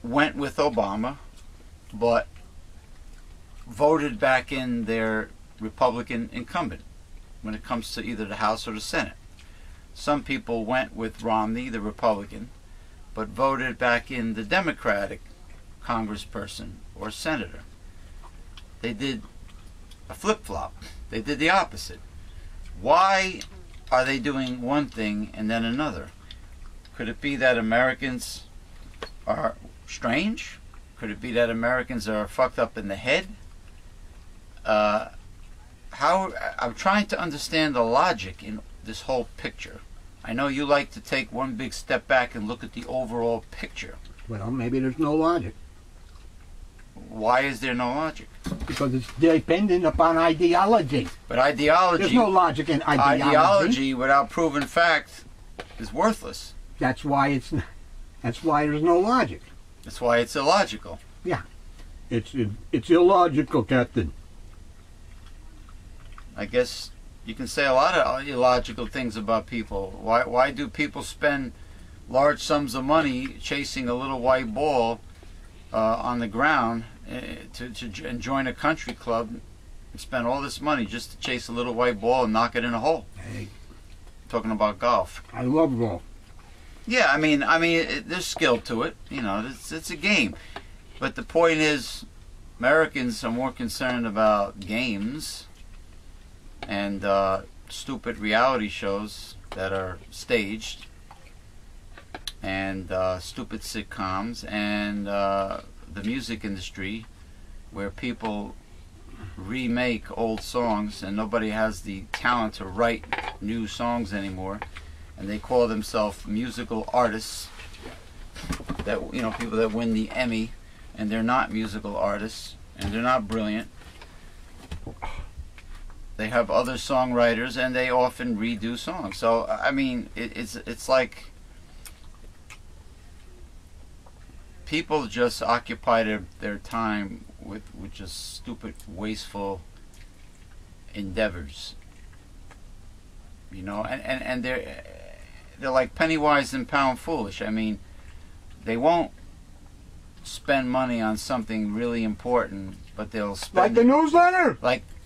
went with Obama, but voted back in their Republican incumbent when it comes to either the House or the Senate. Some people went with Romney, the Republican, but voted back in the Democratic congressperson or senator. They did a flip-flop. They did the opposite. Why are they doing one thing and then another? Could it be that Americans are strange? Could it be that Americans are fucked up in the head? I'm trying to understand the logic in this whole picture. I know you like to take one big step back and look at the overall picture. Well, maybe there's no logic. Why is there no logic? Because it's dependent upon ideology. But ideology... There's no logic in ideology. Ideology without proven fact is worthless. That's why there's no logic. That's why it's illogical. Yeah. It's illogical, Captain. I guess you can say a lot of illogical things about people. Why do people spend large sums of money chasing a little white ball on the ground and join a country club and spend all this money just to chase a little white ball and knock it in a hole? Hey, talking about golf. I love golf. Yeah, I mean, there's skill to it. You know, it's a game. But the point is, Americans are more concerned about games and stupid reality shows that are staged, and stupid sitcoms, and the music industry, where people remake old songs and nobody has the talent to write new songs anymore, and they call themselves musical artists. That, you know, people that win the Emmy, and they're not musical artists, and they're not brilliant. They have other songwriters, and they often redo songs. So I mean, it's like people just occupy their time with just stupid, wasteful endeavors. You know, and they're like penny wise and pound foolish. I mean, they won't spend money on something really important, but they'll spend Like the newsletter?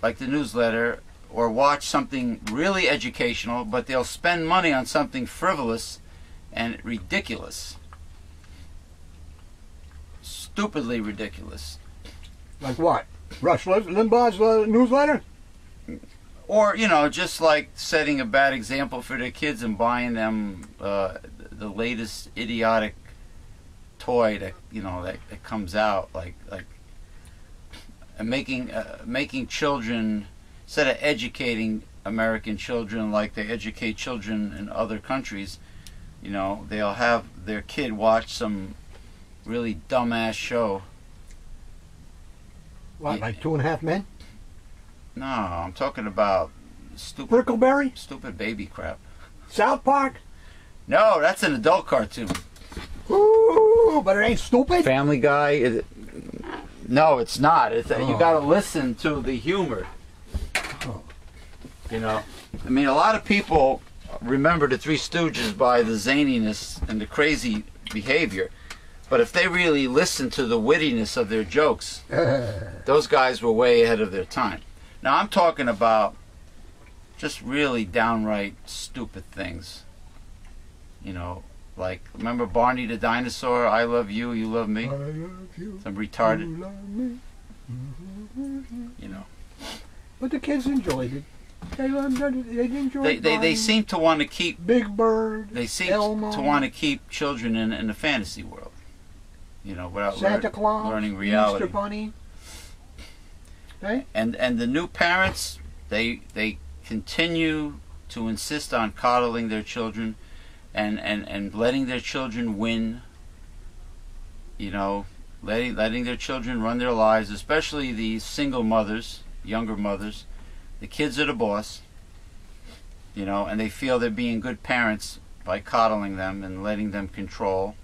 Like the newsletter, or watch something really educational, but they'll spend money on something frivolous and ridiculous. Stupidly ridiculous. Like what? Rush Limbaugh's newsletter? Or, you know, just like setting a bad example for their kids and buying them the latest idiotic toy that, you know, that comes out, like and making children, instead of educating American children like they educate children in other countries, you know, they'll have their kid watch some really dumbass show. What, like 2.5 Men? No, I'm talking about stupid, Brickleberry? stupid baby crap. South Park? No, that's an adult cartoon. Ooh, but it ain't stupid? Family Guy. No, it's not. You got to listen to the humor. Oh. You know, I mean, a lot of people remember the Three Stooges by the zaniness and the crazy behavior, but if they really listened to the wittiness of their jokes, those guys were way ahead of their time. Now, I'm talking about just really downright stupid things. You know, like, remember Barney the Dinosaur, I love you, you love me? I love you. Some retarded, You love me. you know. But the kids enjoyed it. They enjoyed it. They seem to want to keep, Big Bird, they seem Elmo, to want to keep children in the fantasy world. You know, without Santa Claus, learning reality. Easter Bunny. Right? And the new parents, they continue to insist on coddling their children and letting their children win. You know, letting their children run their lives, especially the single mothers, younger mothers. The kids are the boss. You know, and they feel they're being good parents by coddling them and letting them control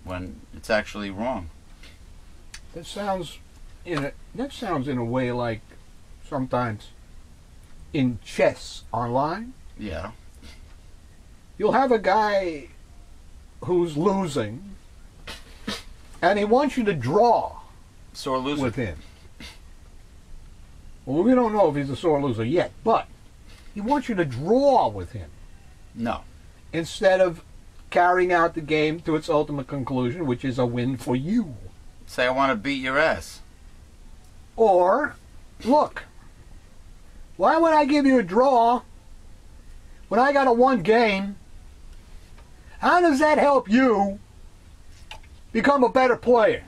when it's actually wrong. That sounds in a way like sometimes in chess online. Yeah. You'll have a guy who's losing and he wants you to draw Sore loser. with him. Well, we don't know if he's a sore loser yet, but he wants you to draw with him No. instead of carrying out the game to its ultimate conclusion, which is a win for you. Say, I want to beat your ass. Or, look, why would I give you a draw when I got a one game? How does that help you become a better player?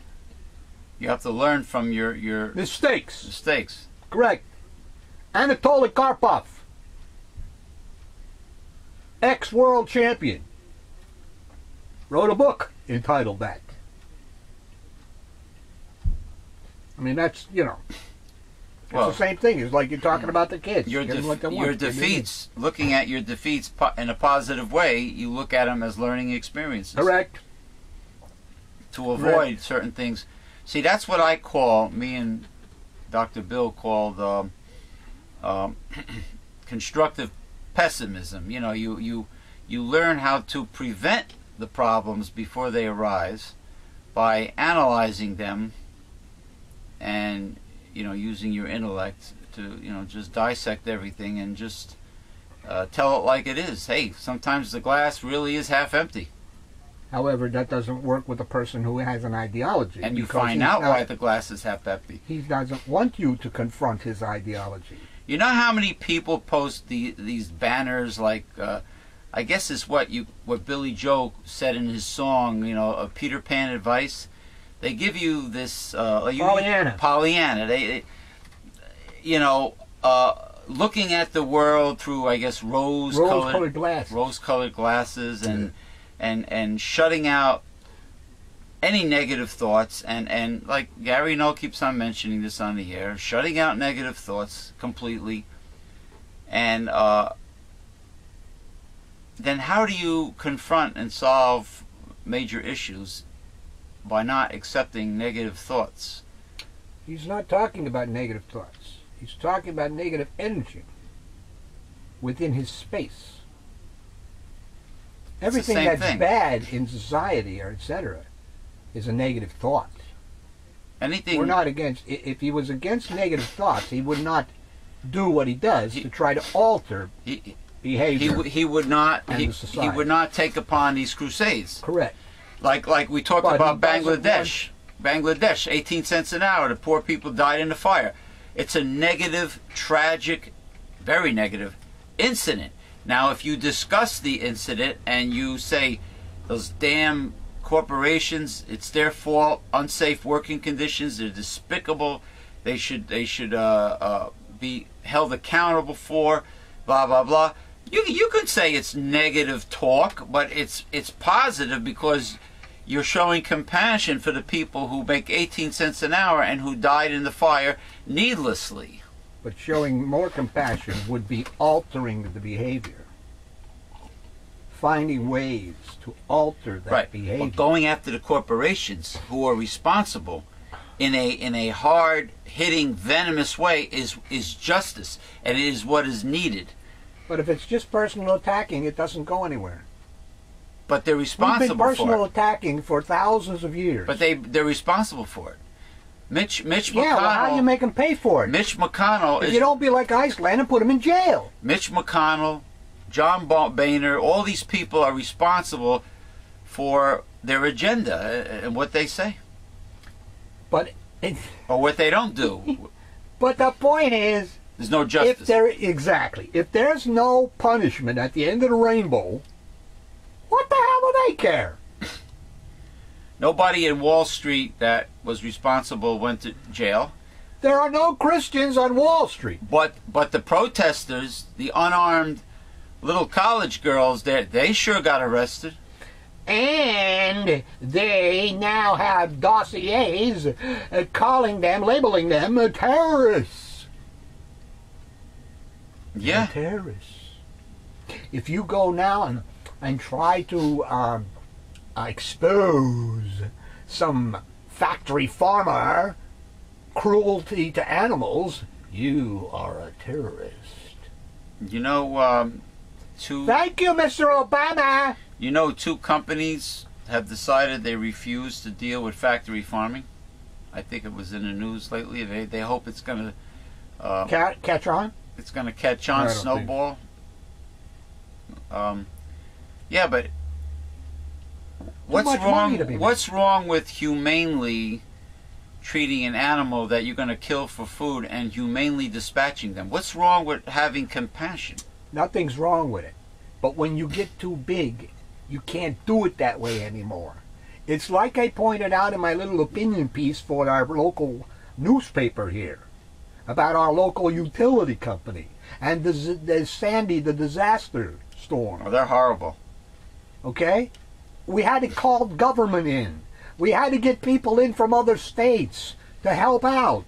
You have to learn from your Mistakes. mistakes. Correct. Anatoly Karpov, ex-world champion, wrote a book entitled that. I mean, that's, you know, it's Well, the same thing. It's like you're talking about the kids. Your, Give them what they want. your Give them defeats, looking at your defeats in a positive way, you look at them as learning experiences. Correct. To avoid certain things. See, that's what I call, me and Dr. Bill called constructive pessimism. You know, you learn how to prevent the problems before they arise by analyzing them and, you know, using your intellect to, you know, just dissect everything and just tell it like it is. Hey, sometimes the glass really is half empty. However, that doesn't work with a person who has an ideology. And you because find he's out not- why the glass is half empty. He doesn't want you to confront his ideology. You know how many people post these banners like, I guess is what Billy Joe said in his song, you know, Peter Pan advice. They give you this Pollyanna. Pollyanna. They you know, looking at the world through, I guess, Rose-colored glasses. rose-colored glasses, and shutting out any negative thoughts, and like Gary Null keeps on mentioning this on the air, shutting out negative thoughts completely. And then how do you confront and solve major issues by not accepting negative thoughts? He's not talking about negative thoughts. He's talking about negative energy within his space. Everything same that's thing. bad in society, or etc., is a negative thought. Anything. We're not against. If he was against negative thoughts, he would not do what he does to try to alter behavior. He would not. and He the society. would not take upon these crusades. Correct. Like we talked But about he doesn't Bangladesh. Bangladesh, 18 cents an hour. The poor people died in the fire. It's a negative, tragic, very negative incident. Now, if you discuss the incident and you say those damn corporations, it's their fault, unsafe working conditions, they're despicable, they should be held accountable for, blah blah blah. You could say it's negative talk, but it's positive because you're showing compassion for the people who make 18 cents an hour and who died in the fire needlessly. But showing more compassion would be altering the behavior. Finding ways to alter that behavior. But going after the corporations who are responsible in a hard-hitting, venomous way is justice, and it is what is needed. But if it's just personal attacking, it doesn't go anywhere. But they're responsible We've been personal for it. attacking for thousands of years. But they're responsible for it. Mitch McConnell. Yeah, well, how do you make them pay for it? Mitch McConnell if you don't be like Iceland and put them in jail. Mitch McConnell, John Boehner, all these people are responsible for their agenda and what they say. But or what they don't do. But the point is, there's no justice. If there's no punishment at the end of the rainbow, what the hell do they care? Nobody in Wall Street that was responsible went to jail. There are no Christians on Wall Street. But the protesters, the unarmed little college girls, they sure got arrested. And they now have dossiers labeling them terrorists. Yeah. They're terrorists. If you go now and try to expose some factory farmer cruelty to animals, you are a terrorist. You know, Thank you, Mr. Obama. You know, 2 companies have decided they refuse to deal with factory farming. I think it was in the news lately. They hope it's going to catch on. It's going to catch on, snowball. Yeah, but what's wrong? What's wrong with humanely treating an animal that you're going to kill for food and humanely dispatching them? What's wrong with having compassion? Nothing's wrong with it. But when you get too big, you can't do it that way anymore. It's like I pointed out in my little opinion piece for our local newspaper here about our local utility company and the Sandy, the disaster storm. Oh, they're horrible. Okay? We had to call government in. We had to get people in from other states to help out.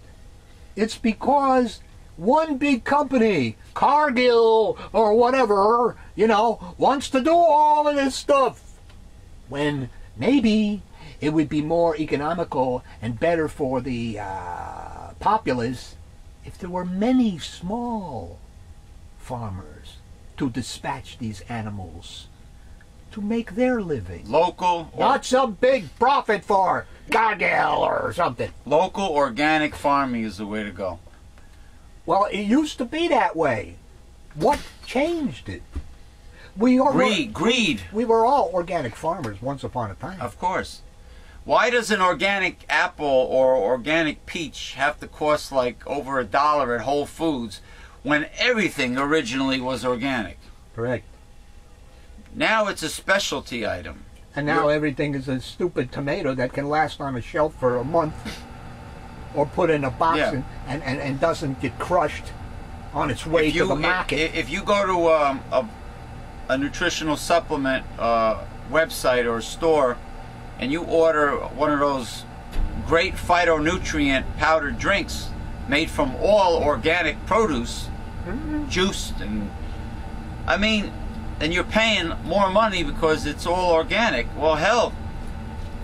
It's because one big company, Cargill or whatever, wants to do all of this stuff. When maybe it would be more economical and better for the populace if there were many small farmers to dispatch these animals to make their living. Local. Not some big profit for Cargill or something. Local organic farming is the way to go. Well, it used to be that way. What changed it? Greed. We were all organic farmers once upon a time. Of course. Why does an organic apple or organic peach have to cost like over $1 at Whole Foods when everything originally was organic? Correct. Now it's a specialty item. And now everything is a stupid tomato that can last on a shelf for a month or put in a box and doesn't get crushed on its way to the market. If you go to a nutritional supplement website or store and you order one of those great phytonutrient powdered drinks made from all organic produce, juiced, and and you're paying more money because it's all organic. Well, hell,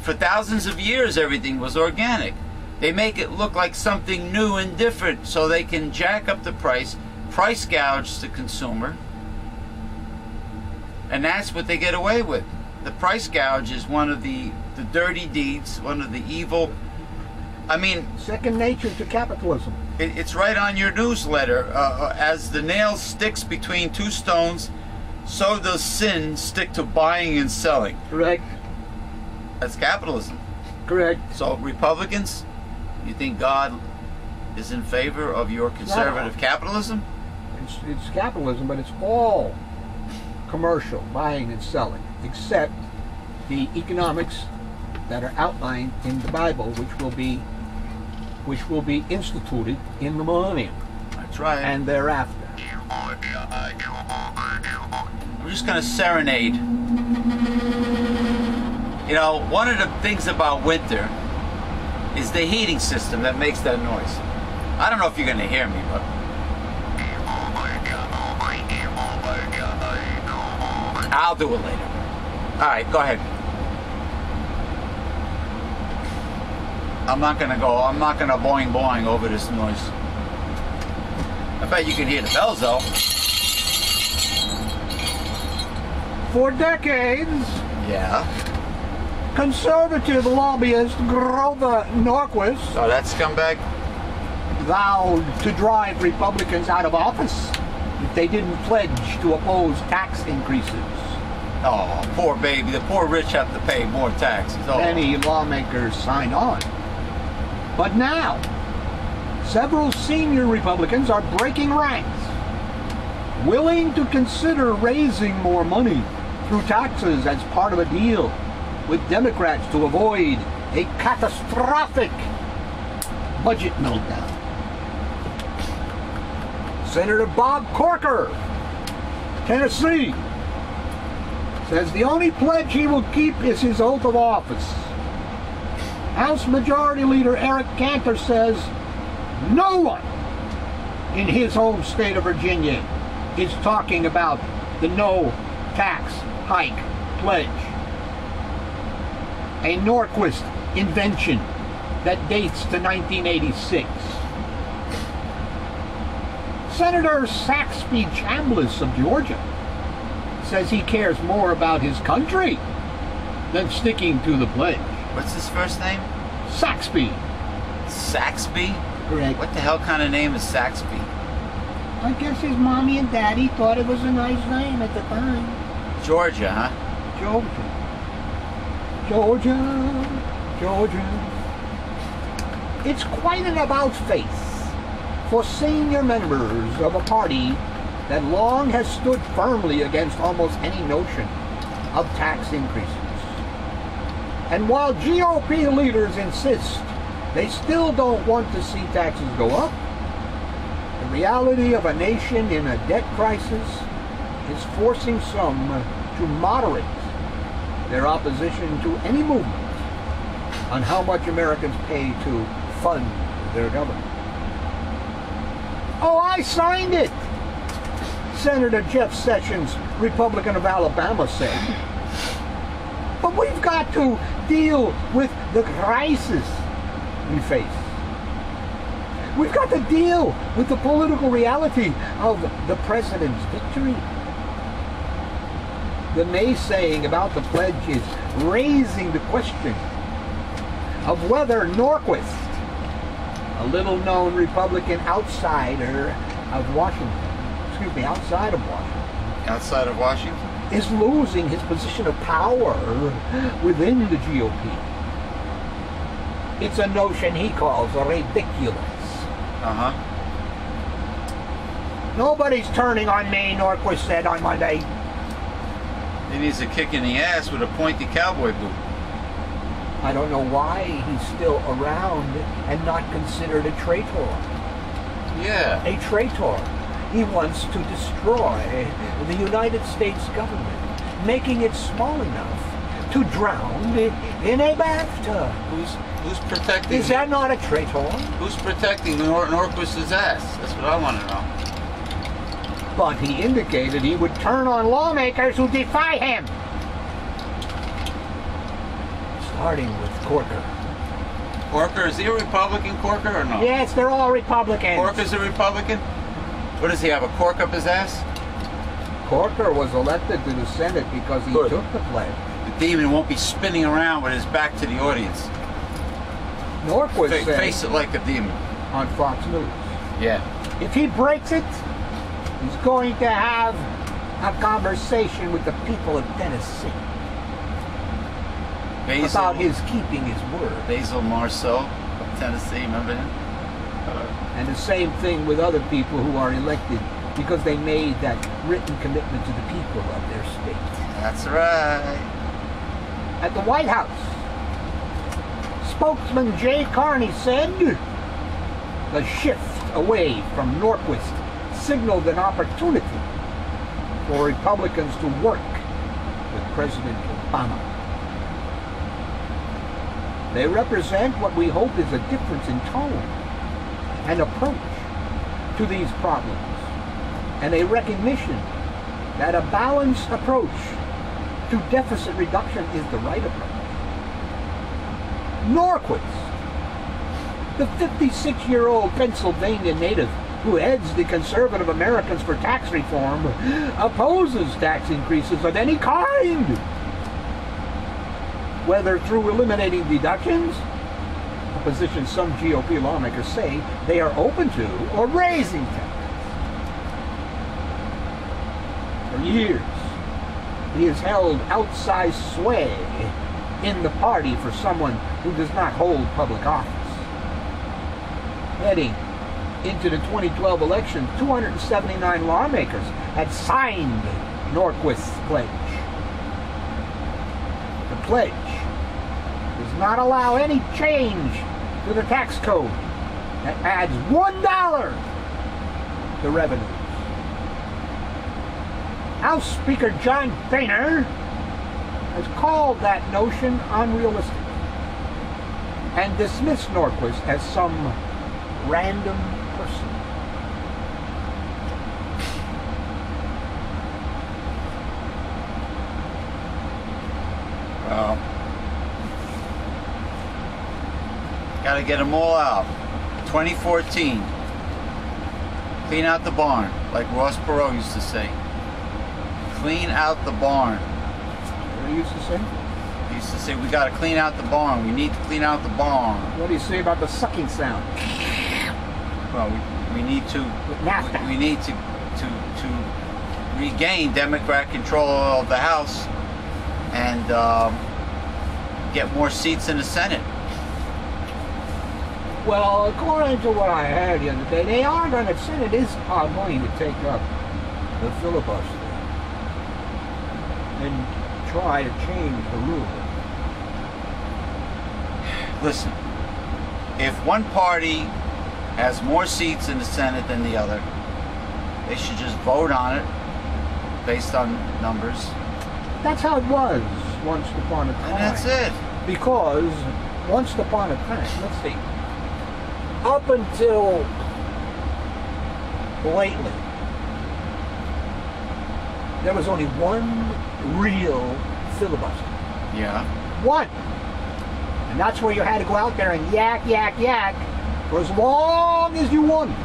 for thousands of years everything was organic. They make it look like something new and different so they can jack up the price gouge the consumer, and that's what they get away with. The price gouge is one of the dirty deeds, one of the evil. Second nature to capitalism. It's right on your newsletter. As the nail sticks between 2 stones, so does sin stick to buying and selling. Correct. That's capitalism. Correct. So Republicans, you think God is in favor of your conservative capitalism? It's capitalism, but it's all commercial, buying and selling, except the economics that are outlined in the Bible, which will be instituted in the millennium. That's right. And thereafter. We're just going to serenade. One of the things about winter is the heating system that makes that noise. I don't know if you're going to hear me, but I'll do it later. All right, go ahead. I'm not gonna boing boing over this noise. I bet you can hear the bells though. For decades, Yeah. conservative lobbyist Grover Norquist So that scumbag? vowed to drive Republicans out of office if they didn't pledge to oppose tax increases. Oh, poor baby. The poor rich have to pay more taxes. Oh. Many lawmakers signed on. But now, several senior Republicans are breaking ranks, willing to consider raising more money through taxes as part of a deal with Democrats to avoid a catastrophic budget meltdown. Senator Bob Corker, Tennessee, says the only pledge he will keep is his oath of office. House Majority Leader Eric Cantor says no one in his home state of Virginia is talking about the no tax hike pledge. A Norquist invention that dates to 1986. Senator Saxby Chambliss of Georgia says he cares more about his country than sticking to the pledge. What's his first name? Saxby. Saxby? Correct. What the hell kind of name is Saxby? I guess his mommy and daddy thought it was a nice name at the time. Georgia, huh? Georgia. It's quite an about-face for senior members of a party that long has stood firmly against almost any notion of tax increases. And while GOP leaders insist they still don't want to see taxes go up, the reality of a nation in a debt crisis is forcing some to moderate their opposition to any movement on how much Americans pay to fund their government. Oh, I signed it, Senator Jeff Sessions, Republican of Alabama, said. But we've got to deal with the crisis we face. We've got to deal with the political reality of the president's victory. The naysaying about the pledge is raising the question of whether Norquist, a little-known Republican outside of Washington, is losing his position of power within the GOP. It's a notion he calls ridiculous. Uh-huh. Nobody's turning on me, Norquist said on Monday. He needs a kick in the ass with a pointy cowboy boot. I don't know why he's still around and not considered a traitor. Yeah. A traitor. He wants to destroy the United States government, making it small enough to drown in a bathtub. Who's protecting? Is that not a traitor? Who's protecting Norquist's ass? That's what I want to know. But he indicated he would turn on lawmakers who defy him. Starting with Corker. Corker, is he a Republican, Corker, or no? Yes, they're all Republicans. Corker's a Republican? What does he have, a cork up his ass? Corker was elected to the Senate because he Good. took the pledge. The demon won't be spinning around with his back to the audience. Norquist said Face it like a demon. on Fox News, Yeah. if he breaks it, he's going to have a conversation with the people of Tennessee about his keeping his word. Basil Marceau of Tennessee, remember him? And the same thing with other people who are elected because they made that written commitment to the people of their state. That's right. At the White House, spokesman Jay Carney said the shift away from Norquist signaled an opportunity for Republicans to work with President Obama. They represent what we hope is a difference in tone and approach to these problems, and a recognition that a balanced approach to deficit reduction is the right approach. Norquist, the 56-year-old Pennsylvania native who heads the Conservative Americans for Tax Reform, opposes tax increases of any kind, whether through eliminating deductions, a position some GOP lawmakers say they are open to, or raising taxes. For years, he has held outsized sway in the party for someone who does not hold public office. Heading into the 2012 election, 279 lawmakers had signed Norquist's pledge. The pledge does not allow any change to the tax code that adds $1 to revenues. House Speaker John Boehner has called that notion unrealistic and dismissed Norquist as some random person. Well, gotta get them all out. 2014. Clean out the barn, like Ross Perot used to say. Clean out the barn. What do you used to say? He used to say, we gotta clean out the barn. We need to clean out the barn. What do you say about the sucking sound? Well, we need to regain Democrat control of the House and get more seats in the Senate. Well, according to what I heard the other day, they are going to, Senate is going to take up the filibuster and try to change the rule. Listen, if one party has more seats in the Senate than the other, they should just vote on it based on numbers. That's how it was once upon a time. And that's it. Because once upon a time, let's see, up until lately, there was only one real filibuster. Yeah. One. And that's where you had to go out there and yak, yak, yak for as long as you wanted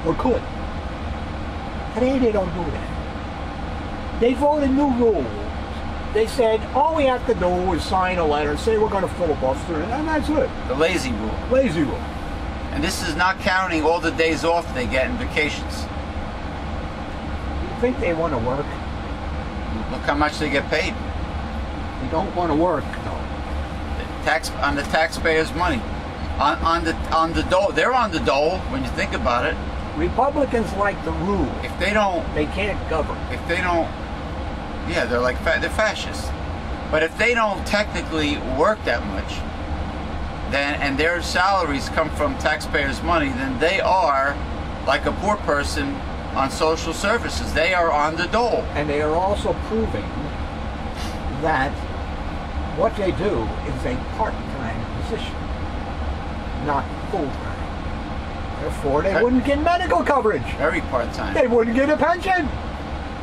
or could. Today they don't do that. They voted new rules. They said all we have to do is sign a letter and say we're going to filibuster, and that's it. The lazy rule. Lazy rule. And this is not counting all the days off they get in vacations. You think they want to work? Look how much they get paid. They don't want to work, no. On the taxpayers' money. On the dole. They're on the dole when you think about it. Republicans like the rule. If they don't, they can't govern. If they don't, yeah, they're like they're fascists. But if they don't technically work that much, then and their salaries come from taxpayers' money, then they are like a poor person on social services. They are on the dole. And they are also proving that what they do is a part-time position, not full-time. Therefore, they wouldn't get medical coverage. Very part-time. They wouldn't get a pension.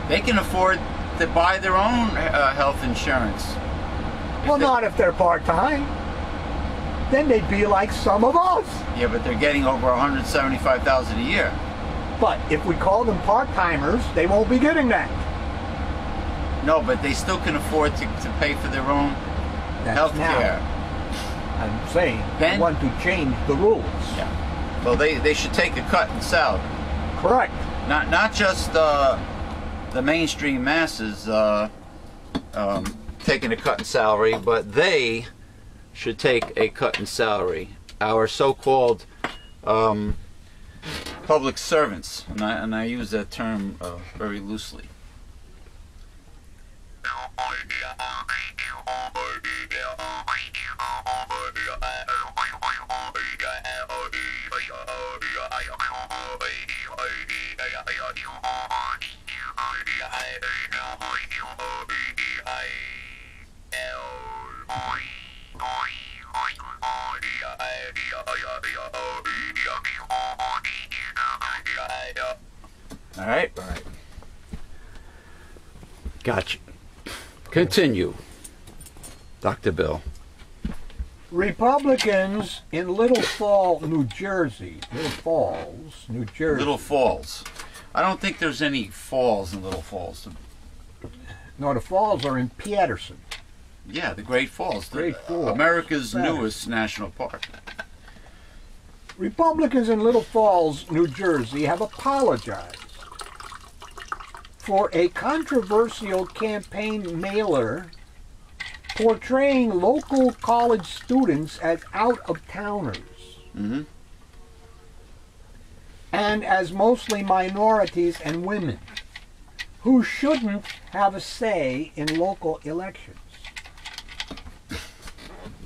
They can afford to buy their own health insurance. Well, not if they're part-time. Then they'd be like some of us. Yeah, but they're getting over $175,000 a year. But if we call them part-timers, they won't be getting that. No, but they still can afford to pay for their own health care. I'm saying they want to change the rules. Yeah. Well, they should take a cut in salary. Correct. Not just the mainstream masses taking a cut in salary, but they should take a cut in salary. Our so-called public servants, and I use that term very loosely. All right. Gotcha. Continue, Dr. Bill. Republicans in Little Falls, New Jersey. Little Falls, New Jersey. Little Falls. I don't think there's any falls in Little Falls. No, the falls are in Patterson. Yeah, the Great Falls. Great Falls. America's Patterson. newest national park. Republicans in Little Falls, New Jersey have apologized for a controversial campaign mailer portraying local college students as out-of-towners and as mostly minorities and women who shouldn't have a say in local elections.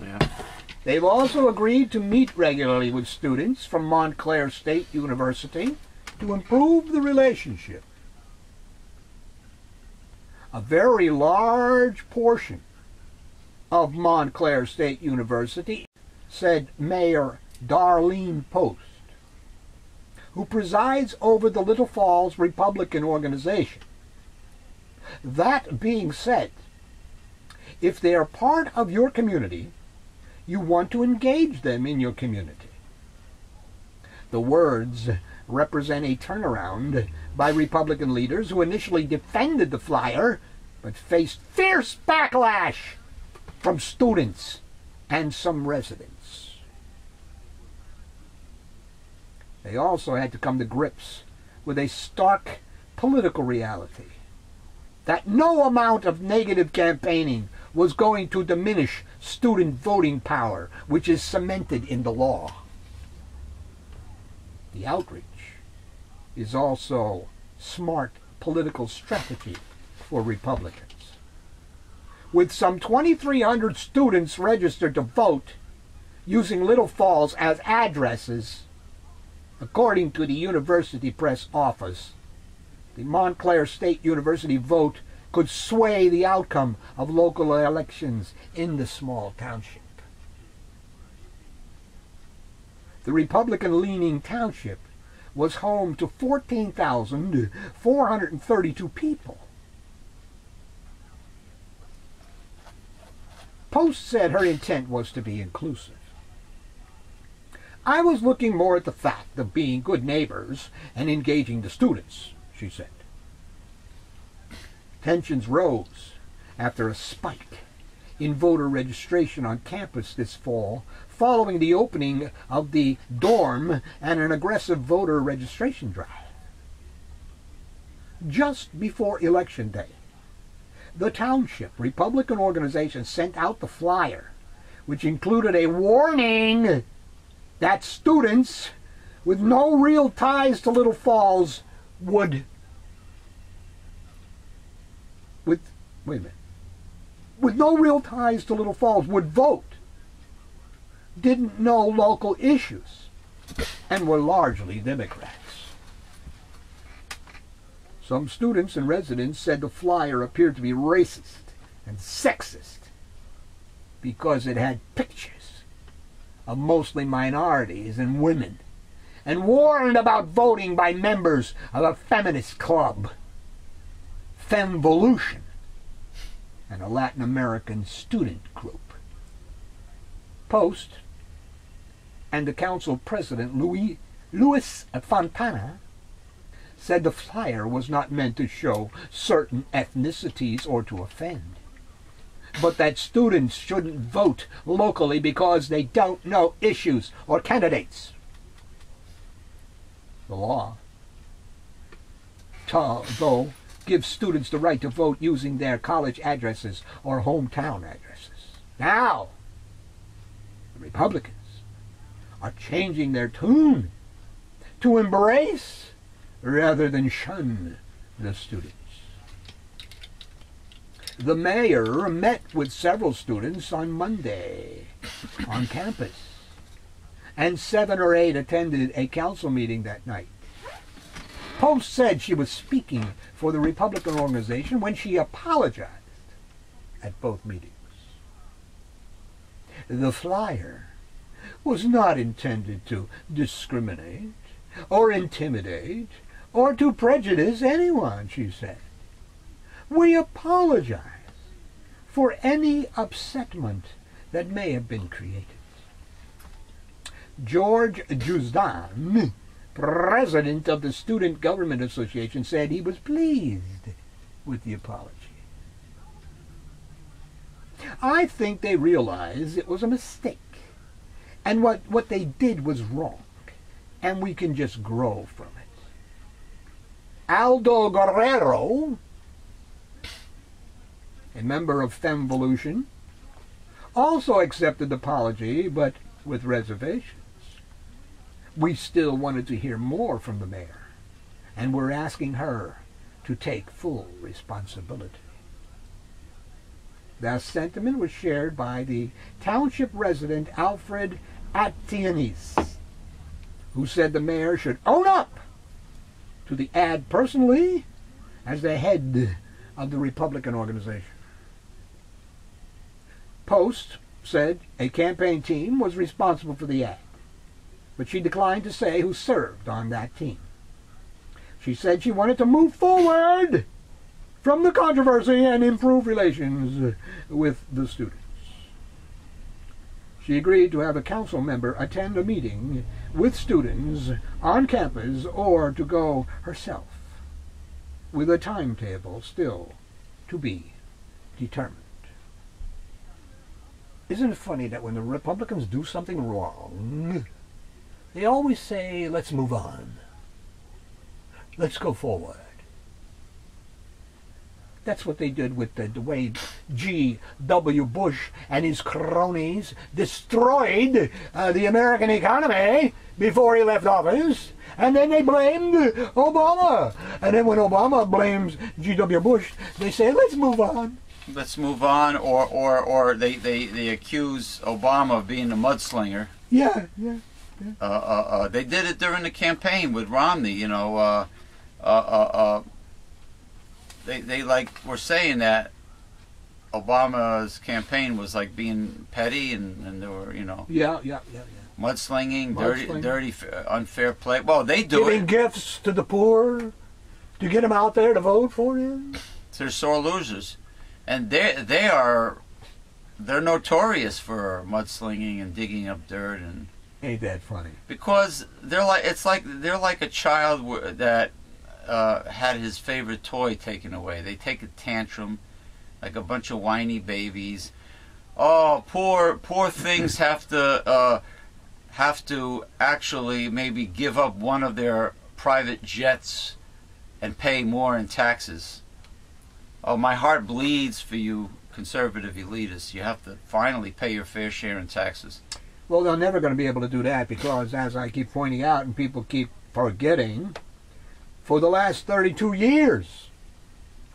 Yeah. They've also agreed to meet regularly with students from Montclair State University to improve the relationship. A very large portion of Montclair State University, said Mayor Darlene Post, who presides over the Little Falls Republican organization. That being said, if they are part of your community, you want to engage them in your community. The words represent a turnaround by Republican leaders who initially defended the flyer but faced fierce backlash from students and some residents. They also had to come to grips with a stark political reality that no amount of negative campaigning was going to diminish student voting power, which is cemented in the law. The outreach is also smart political strategy for Republicans. With some 2,300 students registered to vote using Little Falls as addresses, according to the University Press Office, the Montclair State University vote could sway the outcome of local elections in the small township. The Republican-leaning township was home to 14,432 people. Post said her intent was to be inclusive. I was looking more at the fact of being good neighbors and engaging the students, she said. Tensions rose after a spike in voter registration on campus this fall following the opening of the dorm and an aggressive voter registration drive. Just before Election Day, the township Republican organization sent out the flyer, which included a warning that students with no real ties to Little Falls with no real ties to Little Falls would vote, didn't know local issues, and were largely Democrats. Some students and residents said the flyer appeared to be racist and sexist because it had pictures of mostly minorities and women and warned about voting by members of a feminist club, Femvolution, and a Latin American student group. Post and the council president, Luis Fontana, said the flyer was not meant to show certain ethnicities or to offend, but that students shouldn't vote locally because they don't know issues or candidates. The law, though, gives students the right to vote using their college addresses or hometown addresses. Now, the Republicans are changing their tune to embrace rather than shun the students. The mayor met with several students on Monday on campus, and 7 or 8 attended a council meeting that night. Post said she was speaking for the Republican organization when she apologized at both meetings. The flyer was not intended to discriminate or intimidate or to prejudice anyone, she said. We apologize for any upsetment that may have been created. George Juzdan, president of the Student Government Association, said he was pleased with the apology. I think they realized it was a mistake, and what they did was wrong, and we can just grow from it. Aldo Guerrero, a member of Femvolution, also accepted the apology, but with reservations. We still wanted to hear more from the mayor, and we're asking her to take full responsibility. That sentiment was shared by the township resident Alfred Atiennes, who said the mayor should own up to the ad personally as the head of the Republican organization. Post said a campaign team was responsible for the ad, but she declined to say who served on that team. She said she wanted to move forward from the controversy and improve relations with the students. She agreed to have a council member attend a meeting with students on campus or to go herself, with a timetable still to be determined. Isn't it funny that when the Republicans do something wrong, they always say, let's move on. Let's go forward. That's what they did with the way G.W. Bush and his cronies destroyed the American economy before he left office. And then they blamed Obama. And then when Obama blames G.W. Bush, they say, let's move on. Let's move on, or they accuse Obama of being a mudslinger. Yeah. They did it during the campaign with Romney, you know. They like were saying that Obama's campaign was like being petty, and there were, you know. Yeah. Mudslinging, dirty, unfair play. Well, they do Giving it. gifts to the poor to get them out there to vote for him. They're sore losers, and they're notorious for mudslinging and digging up dirt, and ain't that funny? Because they're like a child that had his favorite toy taken away. They take a tantrum like a bunch of whiny babies. Oh, poor things have to actually maybe give up one of their private jets and pay more in taxes. Oh, my heart bleeds for you conservative elitists. You have to finally pay your fair share in taxes. Well, they're never going to be able to do that because, as I keep pointing out and people keep forgetting, for the last 32 years,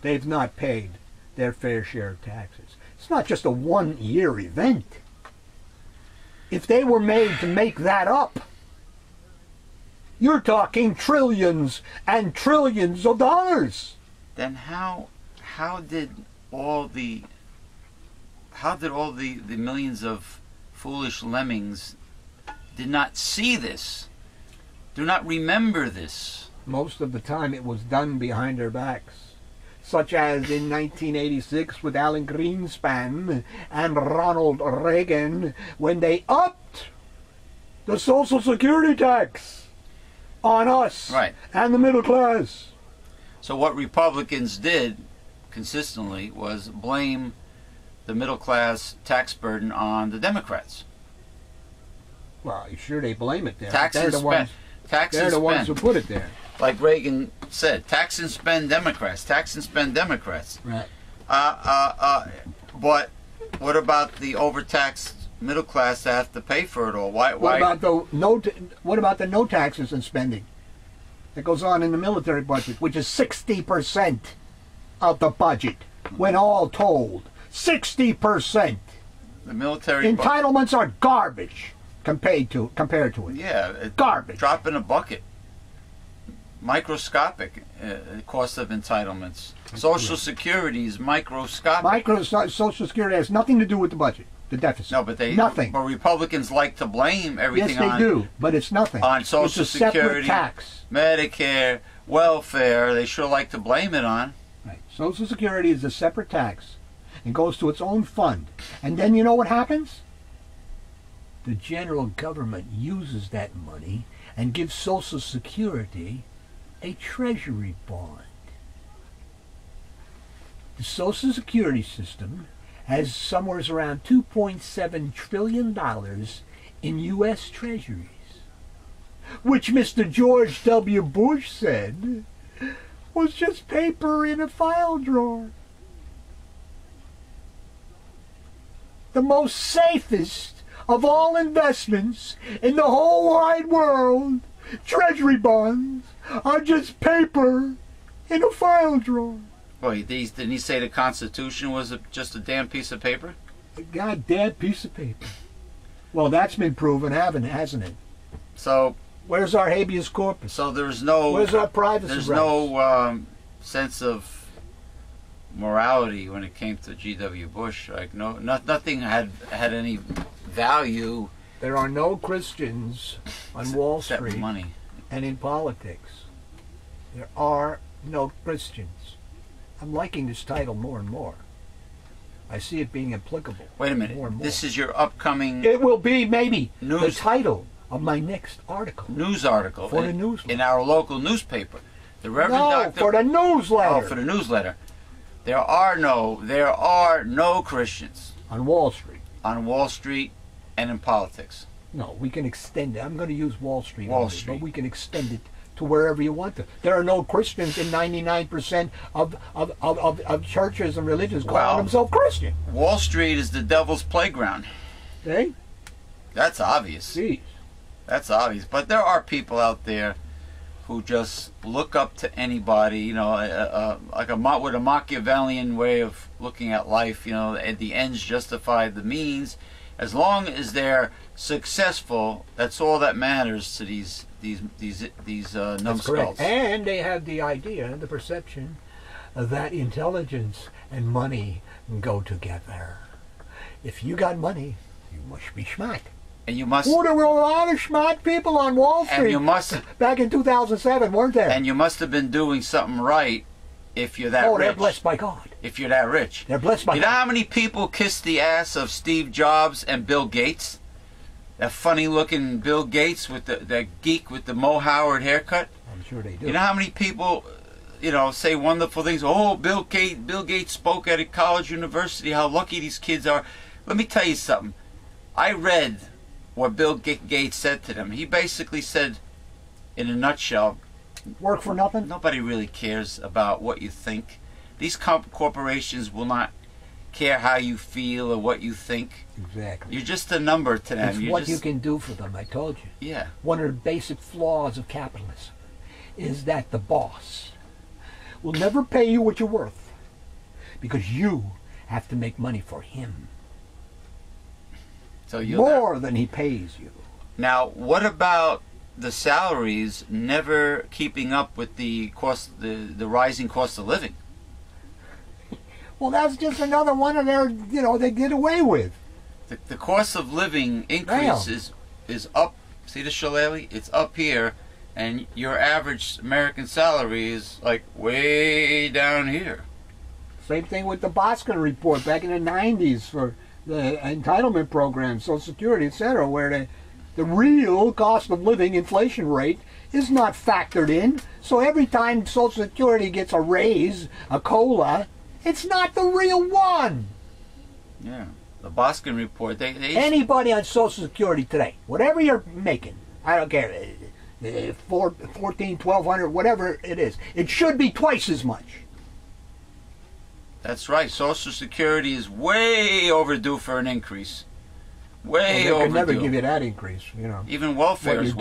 they've not paid their fair share of taxes. It's not just a one-year event. If they were made to make that up, you're talking trillions and trillions of dollars. Then how did all the millions of foolish lemmings did not see this, do not remember this? Most of the time it was done behind their backs, such as in 1986 with Alan Greenspan and Ronald Reagan when they upped the Social Security tax on us, right, and the middle class. So what Republicans did consistently was blame the middle class tax burden on the Democrats. Well, sure they blame it there. Tax and spend. They're the ones who put it there. Like Reagan said, tax and spend Democrats. Tax and spend Democrats. Right. But what about the overtaxed middle class that have to pay for it all? Why? What about the no taxes and spending that goes on in the military budget, which is 60% of the budget, when all told, 60%. The military entitlements are garbage compared to it. Yeah, garbage. Drop in a bucket. Microscopic cost of entitlements. Social Security is microscopic. Social Security has nothing to do with the budget, the deficit. No, but nothing. But Republicans like to blame everything on. Yes, they do, but it's nothing. On Social it's a Security, separate tax. Medicare, welfare. They sure like to blame it on. Right. Social Security is a separate tax, and goes to its own fund. And then you know what happens? The general government uses that money and gives Social Security a treasury bond. The Social Security system has somewhere around $2.7 trillion in U.S. treasuries, which Mr. George W. Bush said was just paper in a file drawer. The most safest of all investments in the whole wide world, treasury bonds, are just paper in a file drawer. Well, didn't he say the Constitution was just a damn piece of paper? A goddamn piece of paper. Well, that's been proven, hasn't it? So where's our habeas corpus? So there's no. Where's our privacy There's rights? no sense of morality when it came to G.W. Bush. Like nothing had any value. There are no Christians on Wall except Street money and in politics. There are no Christians. I'm liking this title more and more. I see it being applicable. Wait a minute. More and more. This is your upcoming. It will be maybe news, the title of my next article. News article for the newsletter in our local newspaper. The Reverend Dr. for the newsletter. Oh, for the newsletter. There are no Christians on Wall Street. On Wall Street and in politics. No, we can extend it. I'm going to use Wall Street. Wall Street. But we can extend it to wherever you want to. There are no Christians in 99% of churches and religions calling themselves Christian. Wall Street is the devil's playground. See? That's obvious. Jeez. That's obvious. But there are people out there who just look up to anybody, you know, with a Machiavellian way of looking at life. You know, the ends justify the means. As long as they're successful, that's all that matters to these numbskulls. And they have the idea, the perception, that intelligence and money go together. If you got money, you must be smart. And you must. Oh, there were a lot of smart people on Wall Street. And you must. Back in 2007, weren't there? And you must have been doing something right if you're that rich. Oh, they're blessed by God. If you're that rich. They're blessed by God. You know how many people kissed the ass of Steve Jobs and Bill Gates? That funny-looking Bill Gates with that geek with the Mo Howard haircut? I'm sure they do. You know how many people, you know, say wonderful things? Oh, Bill Gates spoke at a college university. How lucky these kids are. Let me tell you something. I read what Bill Gates said to them. He basically said, in a nutshell, work for nothing? Nobody really cares about what you think. These corporations will not care how you feel or what you think. Exactly. You're just a number to them. It's what you can do for them, I told you. Yeah. One of the basic flaws of capitalism is that the boss will never pay you what you're worth because you have to make money for him. So more than he pays you. Now, what about the salaries never keeping up with the cost, the rising cost of living? Well, that's just another one of their, you know, they get away with. The cost of living increase is up. See the shillelagh? It's up here, and your average American salary is like way down here. Same thing with the Boskin report back in the 90s for the entitlement programs, Social Security, etc., where the real cost of living inflation rate is not factored in. So every time Social Security gets a raise, a COLA, it's not the real one. Yeah, the Boskin report. They anybody on Social Security today, whatever you're making, I don't care, 1,200, whatever it is, it should be twice as much. That's right. Social Security is way overdue for an increase. Way overdue. They can never overdue. give you that increase, you know. Even welfare is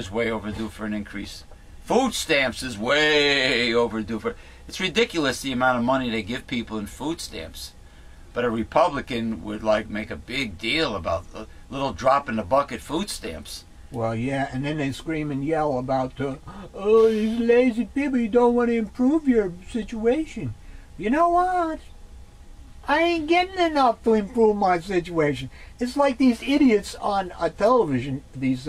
way overdue for an increase. Food stamps is way overdue for. It's ridiculous the amount of money they give people in food stamps. But a Republican would like make a big deal about the little drop in the bucket food stamps. Well, yeah, and then they scream and yell about, oh, these lazy people, you don't want to improve your situation. You know what? I ain't getting enough to improve my situation. It's like these idiots on television, these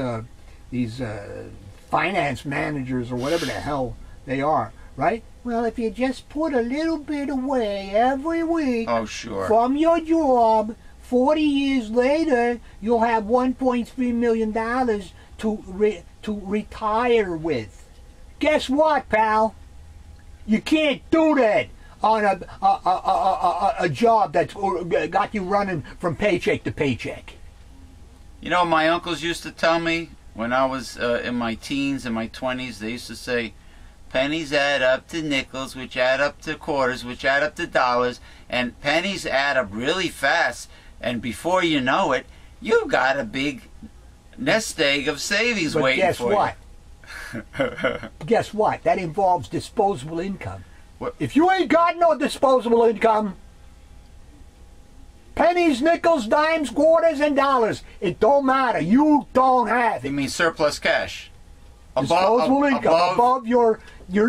finance managers or whatever the hell they are, right? Well, if you just put a little bit away every week Oh, sure. from your job, 40 years later, you'll have $1.3 million to retire with. Guess what, pal? You can't do that on a job that's got you running from paycheck to paycheck. You know, my uncles used to tell me when I was in my teens and my 20s, they used to say, pennies add up to nickels, which add up to quarters, which add up to dollars, and pennies add up really fast, and before you know it, you've got a big nest egg of savings waiting for you. But guess what? Guess what? That involves disposable income. What? If you ain't got no disposable income, pennies, nickels, dimes, quarters, and dollars, it don't matter. You don't have You it. mean surplus cash? Disposable income above your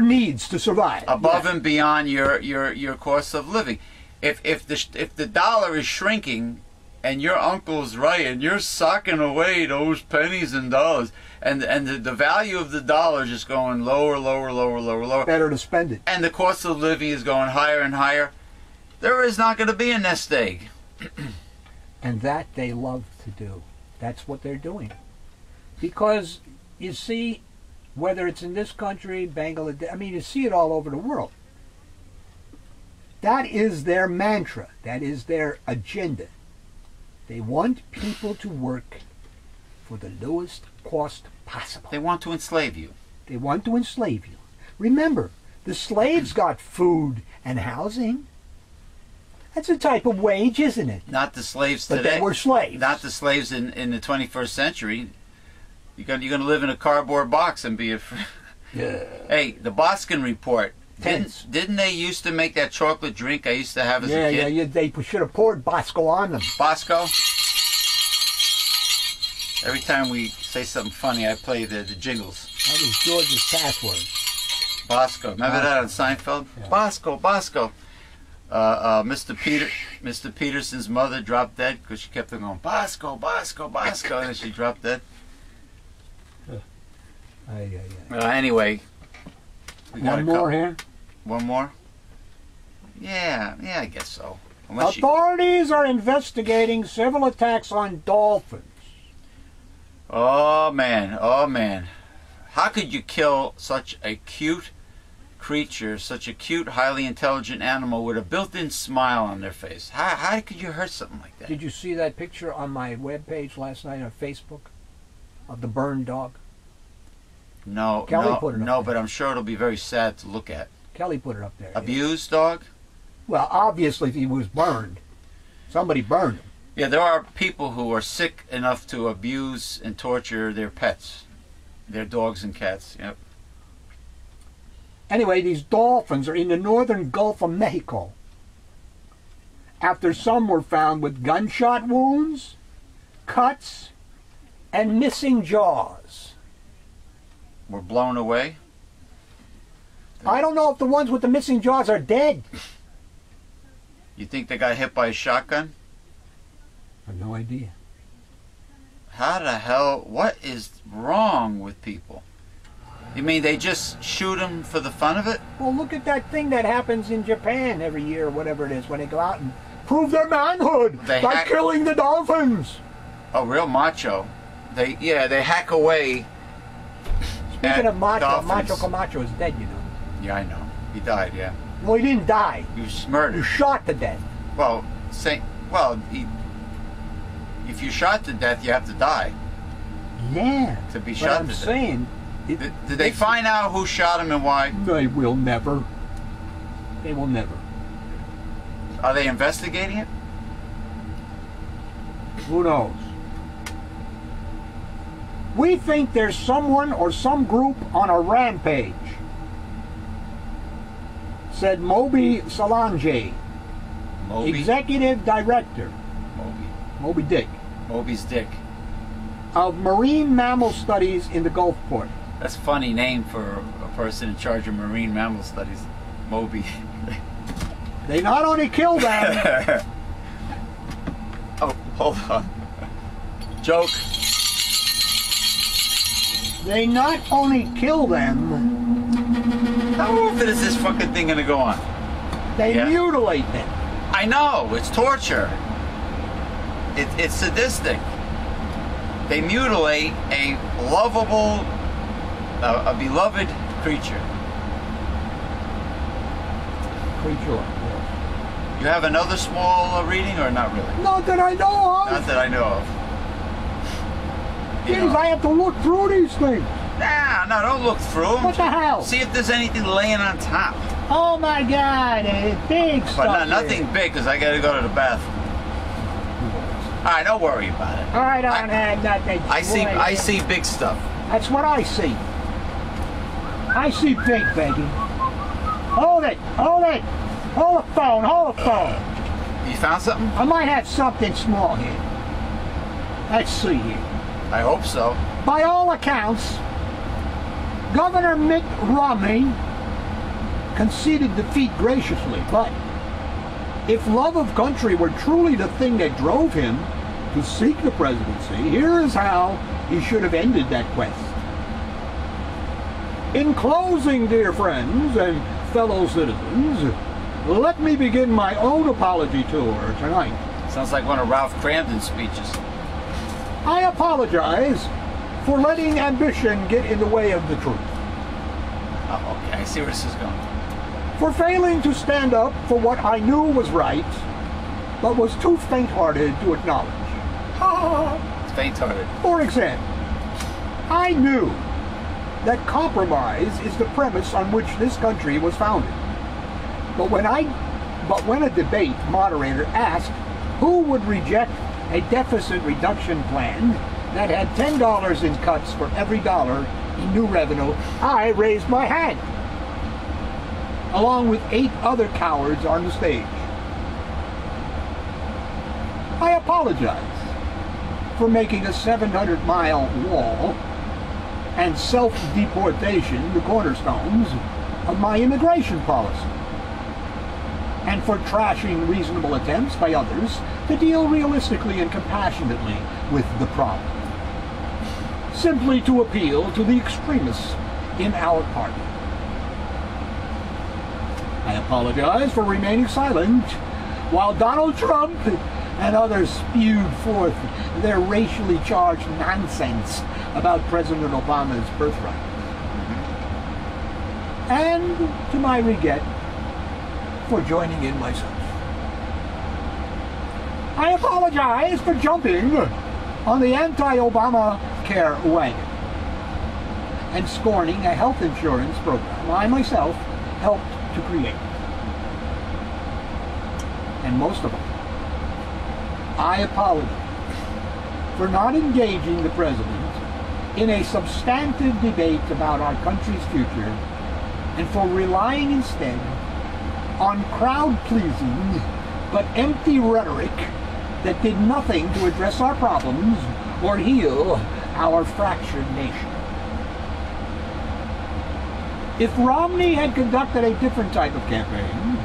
needs to survive. Above Yeah. and beyond your cost of living. If the dollar is shrinking, and your uncle's right, and you're socking away those pennies and dollars, and the value of the dollar is just going lower, lower, lower, lower, lower. Better to spend it. And the cost of living is going higher and higher, there is not going to be a nest egg. And that they love to do. That's what they're doing. Because, you see, whether it's in this country, Bangladesh, I mean, you see it all over the world. That is their mantra. That is their agenda. They want people to work for the lowest cost possible. They want to enslave you. They want to enslave you. Remember, the slaves got food and housing. That's a type of wage, isn't it? Not the slaves But today. they were slaves. Not the slaves in the 21st century. You're going to live in a cardboard box and be a... Yeah. Hey, the Boskin Report. Tense. Didn't they used to make that chocolate drink I used to have as a kid? Yeah, they should have poured Bosco on them. Bosco? Every time we say something funny, I play the jingles. That was George's password. Bosco. Remember that on Seinfeld? Yeah. Bosco, Bosco. Mr. Peterson's mother dropped dead because she kept on going, Bosco, Bosco, Bosco, and then she dropped dead. Anyway. We got One more here. One more? Yeah, I guess so. Unless Authorities are investigating several attacks on dolphins. Oh man. How could you kill such a cute creature, such a cute, highly intelligent animal with a built-in smile on their face? How could you hurt something like that? Did you see that picture on my webpage last night on Facebook of the burned dog? No, Kelly put it up there. but I'm sure it'll be very sad to look at. Kelly put it up there. Abused dog? Well, obviously he was burned. Somebody burned him. Yeah, there are people who are sick enough to abuse and torture their pets, their dogs and cats. Yep. Anyway, these dolphins are in the northern Gulf of Mexico. After some were found with gunshot wounds, cuts, and missing jaws. We're blown away. I don't know if the ones with the missing jaws are dead. You think they got hit by a shotgun? I have no idea. How the hell? What is wrong with people? You mean they just shoot them for the fun of it? Well, look at that thing that happens in Japan every year, or whatever it is, when they go out and prove their manhood by killing the dolphins. Oh, real macho. They hack away. Speaking of macho, dolphins. Macho Camacho is dead, you know. Yeah, I know. He died. Yeah. Well, he didn't die. He was He was murdered. shot to death. Well, if you shot to death, you have to die. Yeah. To be But shot I'm to death. saying... Did they find out who shot him and why? They will never. They will never. Are they investigating it? Who knows? We think there's someone or some group on a rampage, said Moby Solange, Moby? Executive Director, Moby Dick, Moby's dick. of Marine Mammal Studies in the Gulfport. That's a funny name for a person in charge of marine mammal studies. Moby. They not only killed them, Oh, hold on. Joke. they not only kill them, How often is this fucking thing gonna go on? They mutilate them. I know, it's torture. It's sadistic. They mutilate a lovable, a beloved creature. Creature. You have another small reading or not really? Not that I know of. Not that I know of. Jeez, I have to look through these things. Nah, no, don't look through them. What the hell? See if there's anything laying on top. Oh my God, big stuff. But nothing big, because I got to go to the bathroom. All right, don't worry about it. I don't have nothing. I see big stuff. That's what I see. I see big, baby. Hold it, hold it. Hold the phone, hold the phone. You found something? I might have something small here. Let's see here. I hope so. By all accounts, Governor Mitt Romney conceded defeat graciously, but if love of country were truly the thing that drove him to seek the presidency, here is how he should have ended that quest. In closing, dear friends and fellow citizens, let me begin my own apology tour tonight. Sounds like one of Ralph Cramden's speeches. I apologize for letting ambition get in the way of the truth. Oh, okay, I see where this is going. For failing to stand up for what I knew was right, but was too faint-hearted to acknowledge. It's faint-hearted. For example, I knew that compromise is the premise on which this country was founded. But when a debate moderator asked who would reject a deficit reduction plan that had $10 in cuts for every dollar in new revenue, I raised my hand, along with 8 other cowards on the stage. I apologize for making a 700-mile wall and self-deportation the cornerstones of my immigration policy, and for trashing reasonable attempts by others to deal realistically and compassionately with the problem, simply to appeal to the extremists in our party. I apologize for remaining silent while Donald Trump and others spewed forth their racially charged nonsense about President Obama's birthright. And to my regret, for joining in myself. I apologize for jumping on the anti-Obamacare wagon and scorning a health insurance program I myself helped to create. And most of all, I apologize for not engaging the president in a substantive debate about our country's future, and for relying instead on crowd-pleasing but empty rhetoric that did nothing to address our problems or heal our fractured nation. If Romney had conducted a different type of campaign,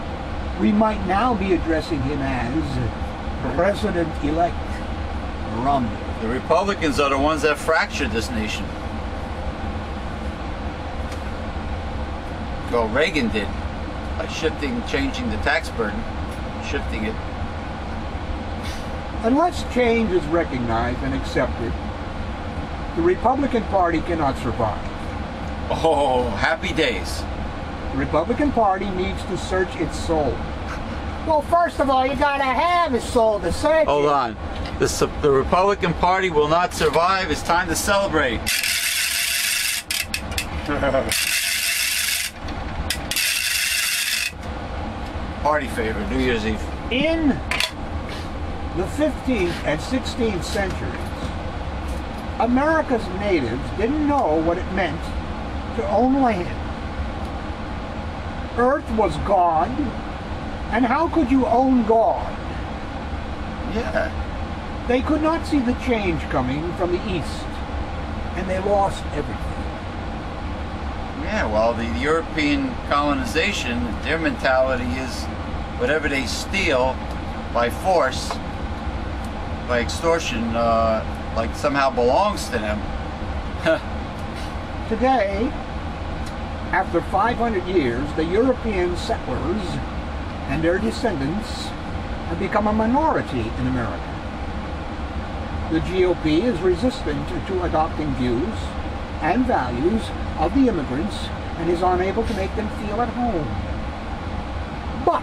we might now be addressing him as President-elect Romney. The Republicans are the ones that fractured this nation. Well, Reagan did, by changing the tax burden, shifting it. Unless change is recognized and accepted, the Republican Party cannot survive. Oh, happy days. The Republican Party needs to search its soul. Well, first of all, you gotta have a soul to search. Hold on. The Republican Party will not survive. It's time to celebrate. Party favor, New Year's Eve. In the 15th and 16th centuries, America's natives didn't know what it meant to own land. Earth was God, and how could you own God? Yeah. They could not see the change coming from the east, and they lost everything. Yeah, well, the European colonization, their mentality is whatever they steal by force, by extortion, like somehow belongs to them. Today, After 500 years, the European settlers and their descendants have become a minority in America. The GOP is resistant to adopting views and values of the immigrants and is unable to make them feel at home. But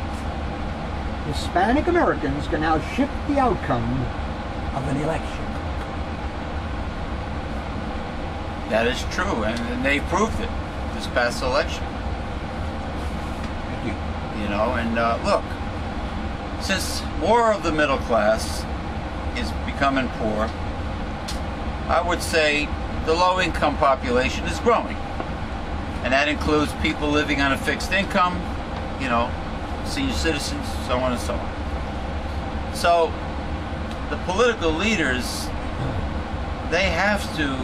Hispanic Americans can now shift the outcome of an election. That is true, and they proved it this past election. Thank you. You know, and look, since more of the middle class is becoming poor, I would say the low-income population is growing. And that includes people living on a fixed income, you know, senior citizens, so on and so on. So the political leaders, they have to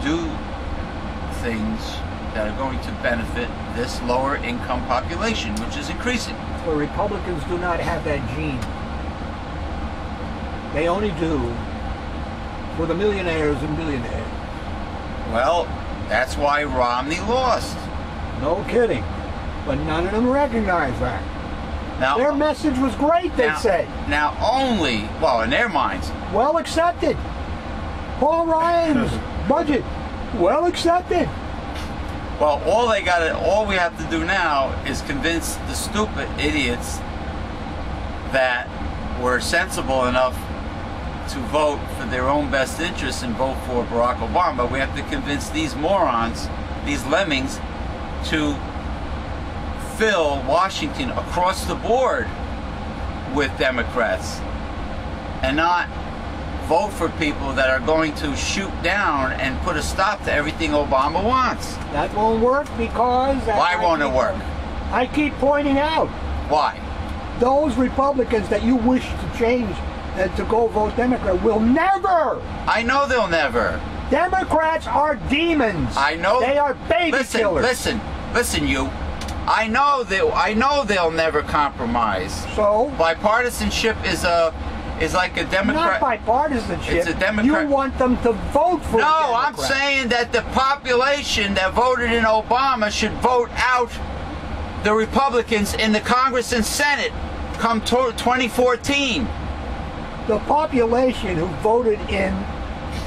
do things that are going to benefit this lower income population, which is increasing. Well, Republicans do not have that gene. They only do for the millionaires and billionaires. Well, that's why Romney lost. No kidding. But none of them recognize that. Now, their message was great, they say. Now only, well, in their minds. Well accepted. Paul Ryan's budget, well accepted. Well, all we have to do now is convince the stupid idiots that were sensible enough to vote for their own best interests and vote for Barack Obama. We have to convince these morons, these lemmings, to fill Washington across the board with Democrats and not vote for people that are going to shoot down and put a stop to everything Obama wants. That won't work because... Why won't it work? I keep pointing out. Why? Those Republicans that you wish to change to go vote Democrat will never. I know they'll never. Democrats are demons. I know. They are baby killers. Listen, you. I know they'll never compromise. So bipartisanship is like a Democrat. Not bipartisanship. It's a Democrat. You want them to vote for. No, I'm saying that the population that voted in Obama should vote out the Republicans in the Congress and Senate come 2014. The population who voted in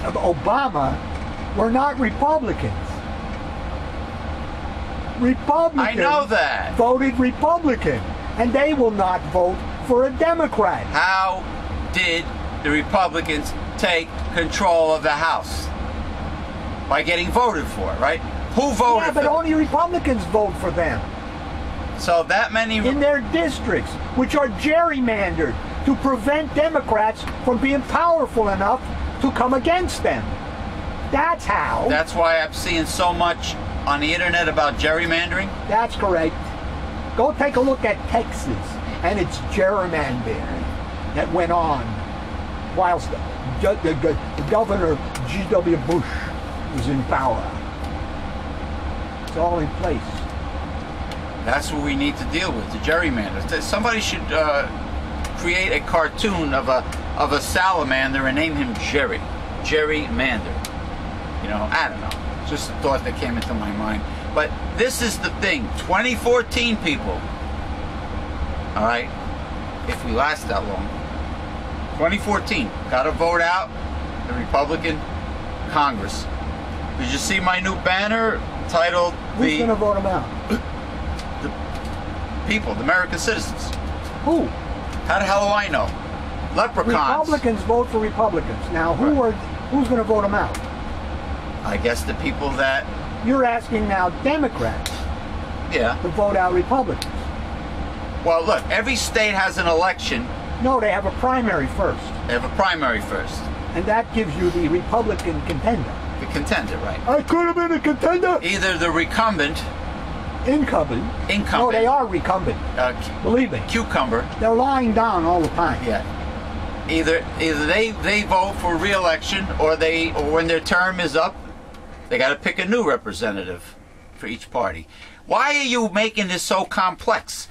Obama were not Republicans. Republicans I know that. Voted Republican, and they will not vote for a Democrat. How did the Republicans take control of the House? By getting voted for, right? Who voted Yeah, but for only Republicans vote for them. So that many... In their districts, which are gerrymandered to prevent Democrats from being powerful enough to come against them. That's how. That's why I'm seeing so much on the internet about gerrymandering? That's correct. Go take a look at Texas and its gerrymandering that went on whilst the Governor G.W. Bush was in power. It's all in place. That's what we need to deal with, the gerrymanders. Somebody should create a cartoon of a salamander and name him Jerry. Gerrymander. You know, I don't know. Just a thought that came into my mind. But this is the thing. 2014, people. All right? If we last that long. 2014. Got to vote out the Republican Congress. Did you see my new banner titled... Who's going to vote them out? The people, the American citizens. Who? How the hell do I know? Leprechauns. Republicans vote for Republicans. Now, who's going to vote them out? I guess the people that... You're asking now Democrats to vote out Republicans. Well, look, every state has an election. No, they have a primary first. They have a primary first. And that gives you the Republican contender. The contender, right. I could have been a contender. Either the recumbent... Incumbent. No, they are recumbent. Believe me. Cucumber. They're lying down all the time. Yeah. Either they vote for re-election or when their term is up, they got to pick a new representative for each party. Why are you making this so complex?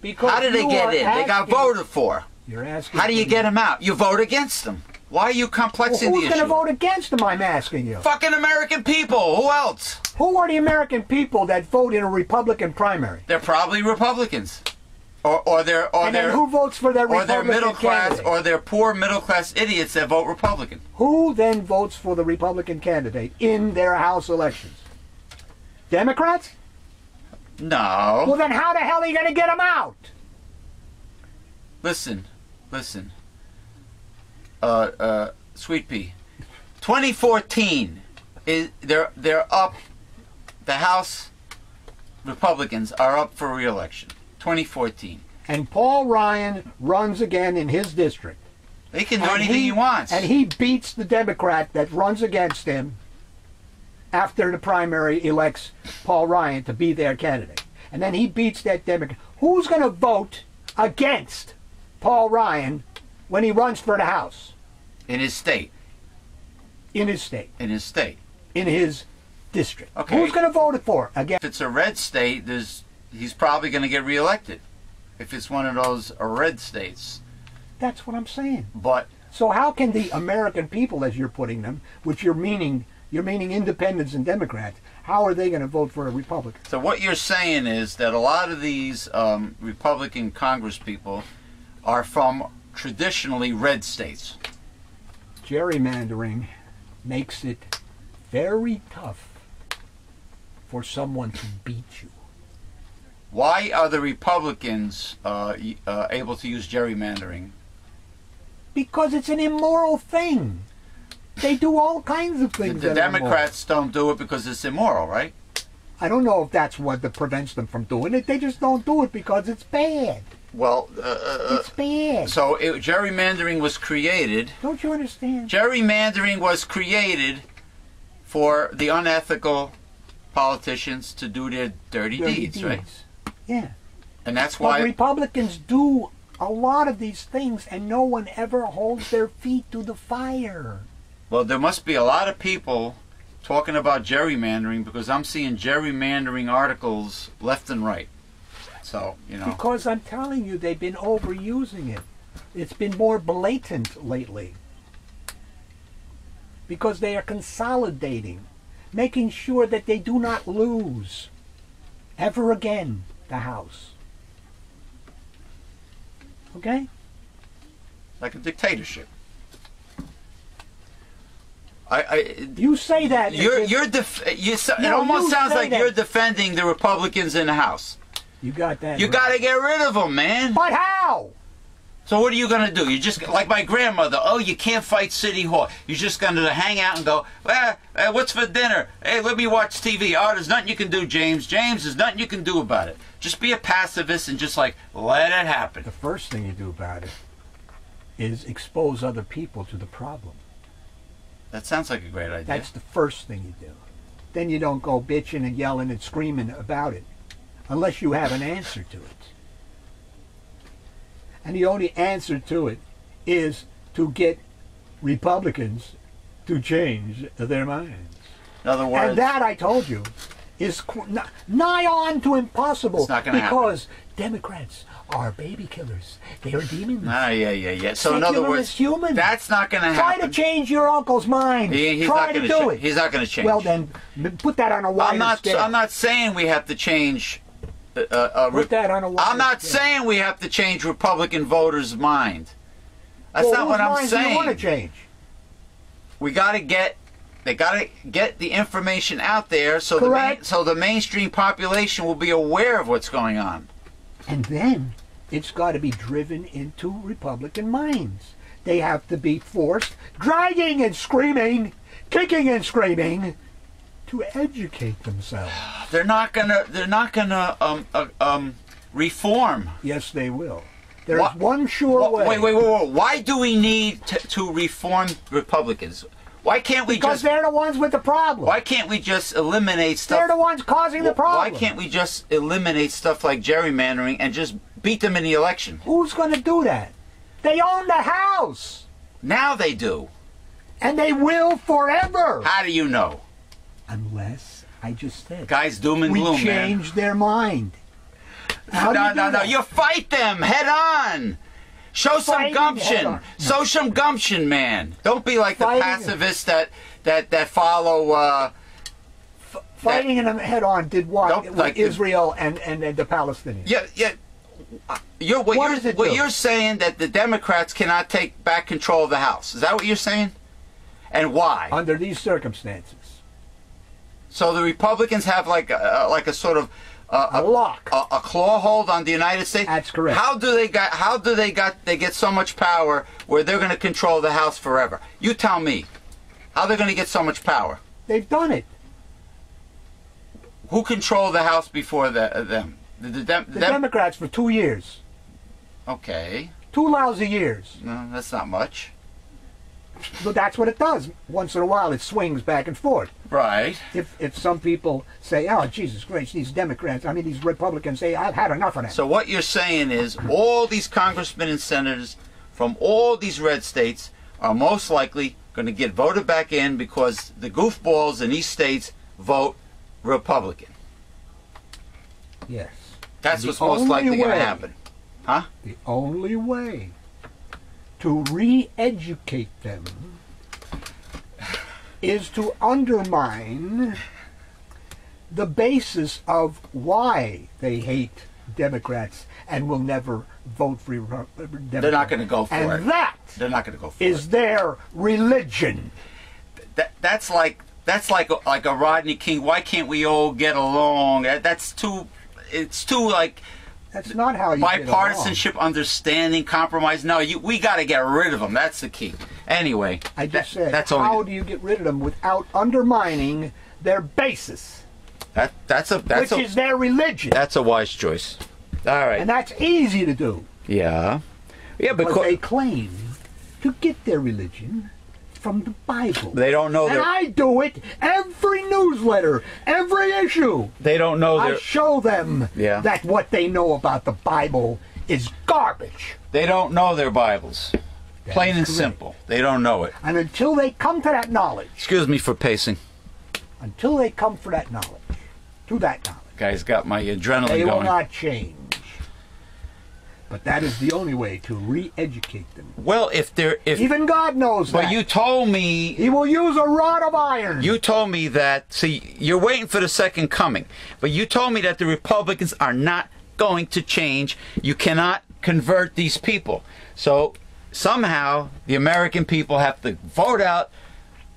Because how did they get in? They got voted for. You're asking. How do you get them out? You vote against them. Why are you complexing the issue? Who's going to vote against them, I'm asking you? Fucking American people. Who else? Who are the American people that vote in a Republican primary? They're probably Republicans, or they're And then who votes for their or Republican they're middle class, candidate? or they're poor middle class idiots that vote Republican. Who then votes for the Republican candidate in their House elections? Democrats? No. Well, then how the hell are you going to get them out? Listen. Sweet pea. 2014 is they're up. The House Republicans are up for re-election. 2014. And Paul Ryan runs again in his district. They can do anything he wants. And he beats the Democrat that runs against him after the primary elects Paul Ryan to be their candidate. And then he beats that Democrat. Who's going to vote against Paul Ryan when he runs for the House? In his state. In his state. In his state. In his district. Okay. Who's going to vote it for? Again. If it's a red state, he's probably going to get reelected. If it's one of those red states. That's what I'm saying. But so how can the American people, as you're putting them, which you're meaning independents and Democrats, how are they going to vote for a Republican? So what you're saying is that a lot of these Republican Congress people are from traditionally red states. Gerrymandering makes it very tough for someone to beat you. Why are the Republicans able to use gerrymandering? Because it's an immoral thing. They do all kinds of things. The Democrats don't do it because it's immoral, right? I don't know if that's what prevents them from doing it. They just don't do it because it's bad. Well, it's bad. So gerrymandering was created. Don't you understand? Gerrymandering was created for the unethical politicians to do their dirty deeds, right? Yeah. And that's why But Republicans do a lot of these things, and no one ever holds their feet to the fire. Well, there must be a lot of people talking about gerrymandering because I'm seeing gerrymandering articles left and right. So, you know. Because I'm telling you, they've been overusing it. It's been more blatant lately. Because they are consolidating, making sure that they do not lose ever again the House. Okay? Like a dictatorship. You say that. It almost sounds like you're defending the Republicans in the House. You got that. You right. got to get rid of them, man. But how? So what are you going to do? You just, like my grandmother, oh, you can't fight City Hall. You're just going to hang out and go, what's for dinner? Hey, let me watch TV. Oh, there's nothing you can do, James. James, there's nothing you can do about it. Just be a pacifist and just like, let it happen. The first thing you do about it is expose other people to the problem. That sounds like a great idea. That's the first thing you do. Then you don't go bitching and yelling and screaming about it unless you have an answer to it. And the only answer to it is to get Republicans to change their minds. In other words, and that, I told you, is nigh on to impossible. It's not going to happen. Because Democrats are baby killers. They are demons. Yeah. So in other words, human. That's not going to Try happen. to change your uncle's mind. He's Try to do it. He's not going to change. Well, then, put that on a wider scale. I'm not saying we have to change. Put that on a wider I'm not scale. saying we have to change Republican voters' mind. That's not what I'm saying. You want to change? We got to get. They got to get the information out there so the mainstream population will be aware of what's going on. And then it's got to be driven into Republican minds. They have to be forced, dragging and screaming, kicking and screaming, to educate themselves. They're not gonna reform. Yes, they will. There's one sure way. Wait. Why do we need to reform Republicans? Why can't we Because they're the ones with the problem. Why can't we just eliminate stuff? They're the ones causing the problem. Why can't we just eliminate stuff like gerrymandering and just beat them in the election? Who's going to do that? They own the House. Now they do. And they will forever. How do you know? Unless, I just said, guys, doom and gloom, we change their mind. No. You fight them head on. Show some gumption. Show some gumption, man. Don't be like the pacifists that follow fighting them head on did what? Nope, like Israel and the Palestinians. Yeah. What you're saying that the Democrats cannot take back control of the House. Is that what you're saying? And why? Under these circumstances. So the Republicans have like a sort of a lock, a claw hold on the United States. That's correct. How do they get so much power where they're going to control the House forever? You tell me. How they're going to get so much power? They've done it. Who controlled the House before them? The Democrats for 2 years. Okay. 2 lousy years. No, that's not much. But that's what it does. Once in a while, it swings back and forth. Right. If some people say, "Oh, Jesus Christ, these Democrats," I mean, these Republicans say, "I've had enough of that." So what you're saying is all these congressmen and senators from all these red states are most likely going to get voted back in because the goofballs in these states vote Republican. Yes. That's what's most likely going to happen. Huh? The only way to re-educate them is to undermine the basis of why they hate Democrats and will never vote for Democrats. They're not going to go for it. And that they're not going to go for is it. their religion. That's like a Rodney King. Why can't we all get along? That's too. It's too like. That's not how you bipartisanship, understanding, compromise. No, we got to get rid of them. That's the key. Anyway, I just said, that's how do you get rid of them without undermining their basis? Which is their religion. That's a wise choice. All right, and that's easy to do. Yeah, because they claim to get their religion from the Bible. They don't know. And I do it every newsletter, every issue. They don't know. I show them that what they know about the Bible is garbage. They don't know their Bibles. Plain and simple. They don't know it. And until they come to that knowledge. Excuse me for pacing. Until they come to that knowledge. Guys, got my adrenaline going. They will going. not change. But that is the only way to re-educate them. Well, if even God knows that. But you told me He will use a rod of iron. You told me that. See, you're waiting for the second coming, but you told me that the Republicans are not going to change. You cannot convert these people. So somehow the American people have to vote out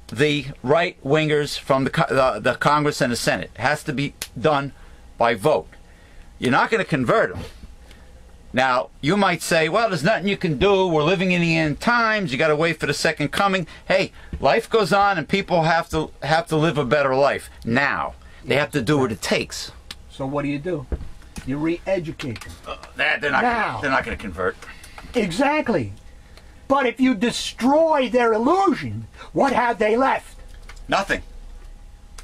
the right-wingers from the Congress and the Senate. It has to be done by vote. You're not going to convert them. Now, you might say, well, there's nothing you can do. We're living in the end times. You got to wait for the second coming. Hey, life goes on, and people have to live a better life now. They have to do what it takes. So what do? You re-educate them. They're not going to convert. Exactly. But if you destroy their illusion, what have they left? Nothing.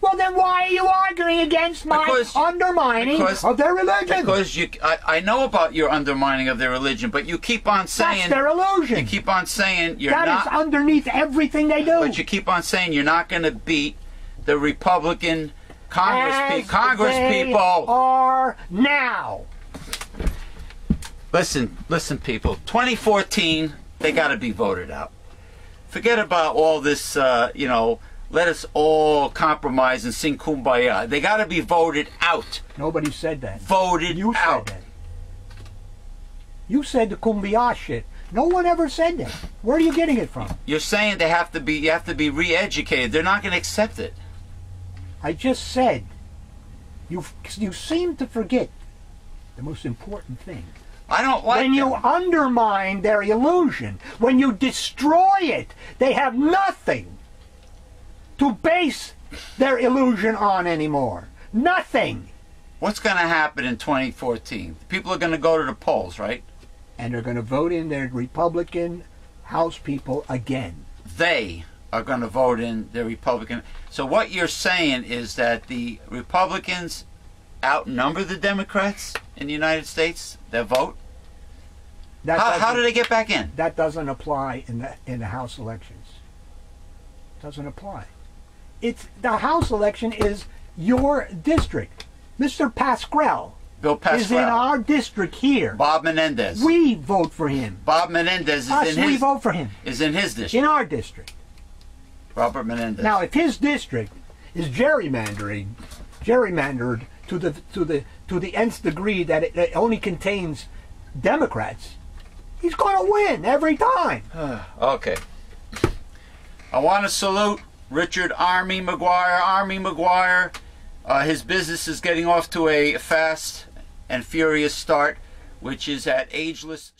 Well, then why are you arguing against my undermining of their religion? Because I know about your undermining of their religion, but you keep on saying... That's their illusion. You keep on saying you're not... That is underneath everything they do. But you keep on saying you're not going to beat the Republican Congress people are now. Listen, people. 2014, they got to be voted out. Forget about all this, let us all compromise and sing Kumbaya. They got to be voted out. Nobody said that. Voted out. You said that. You said the Kumbaya shit. No one ever said that. Where are you getting it from? You're saying you have to be re-educated. They're not going to accept it. I just said, you seem to forget the most important thing. I don't like when you undermine their illusion, when you destroy it, they have nothing to base their illusion on anymore. Nothing. What's going to happen in 2014? People are going to go to the polls, right? And they're going to vote in their Republican House people again. They are going to vote in their Republican. So what you're saying is that the Republicans outnumber the Democrats in the United States, their vote? How do they get back in? That doesn't apply in the House elections. Doesn't apply. The House election is your district. Mr. Bill Pascrell is in our district here. Bob Menendez. We vote for him. Bob Menendez we vote for him. Is in his district. In our district. Robert Menendez. Now, if his district is gerrymandered to the nth degree that it only contains Democrats, he's going to win every time. Okay. I want to salute Richard Army McGuire. Army McGuire, his business is getting off to a fast and furious start, which is at Ageless.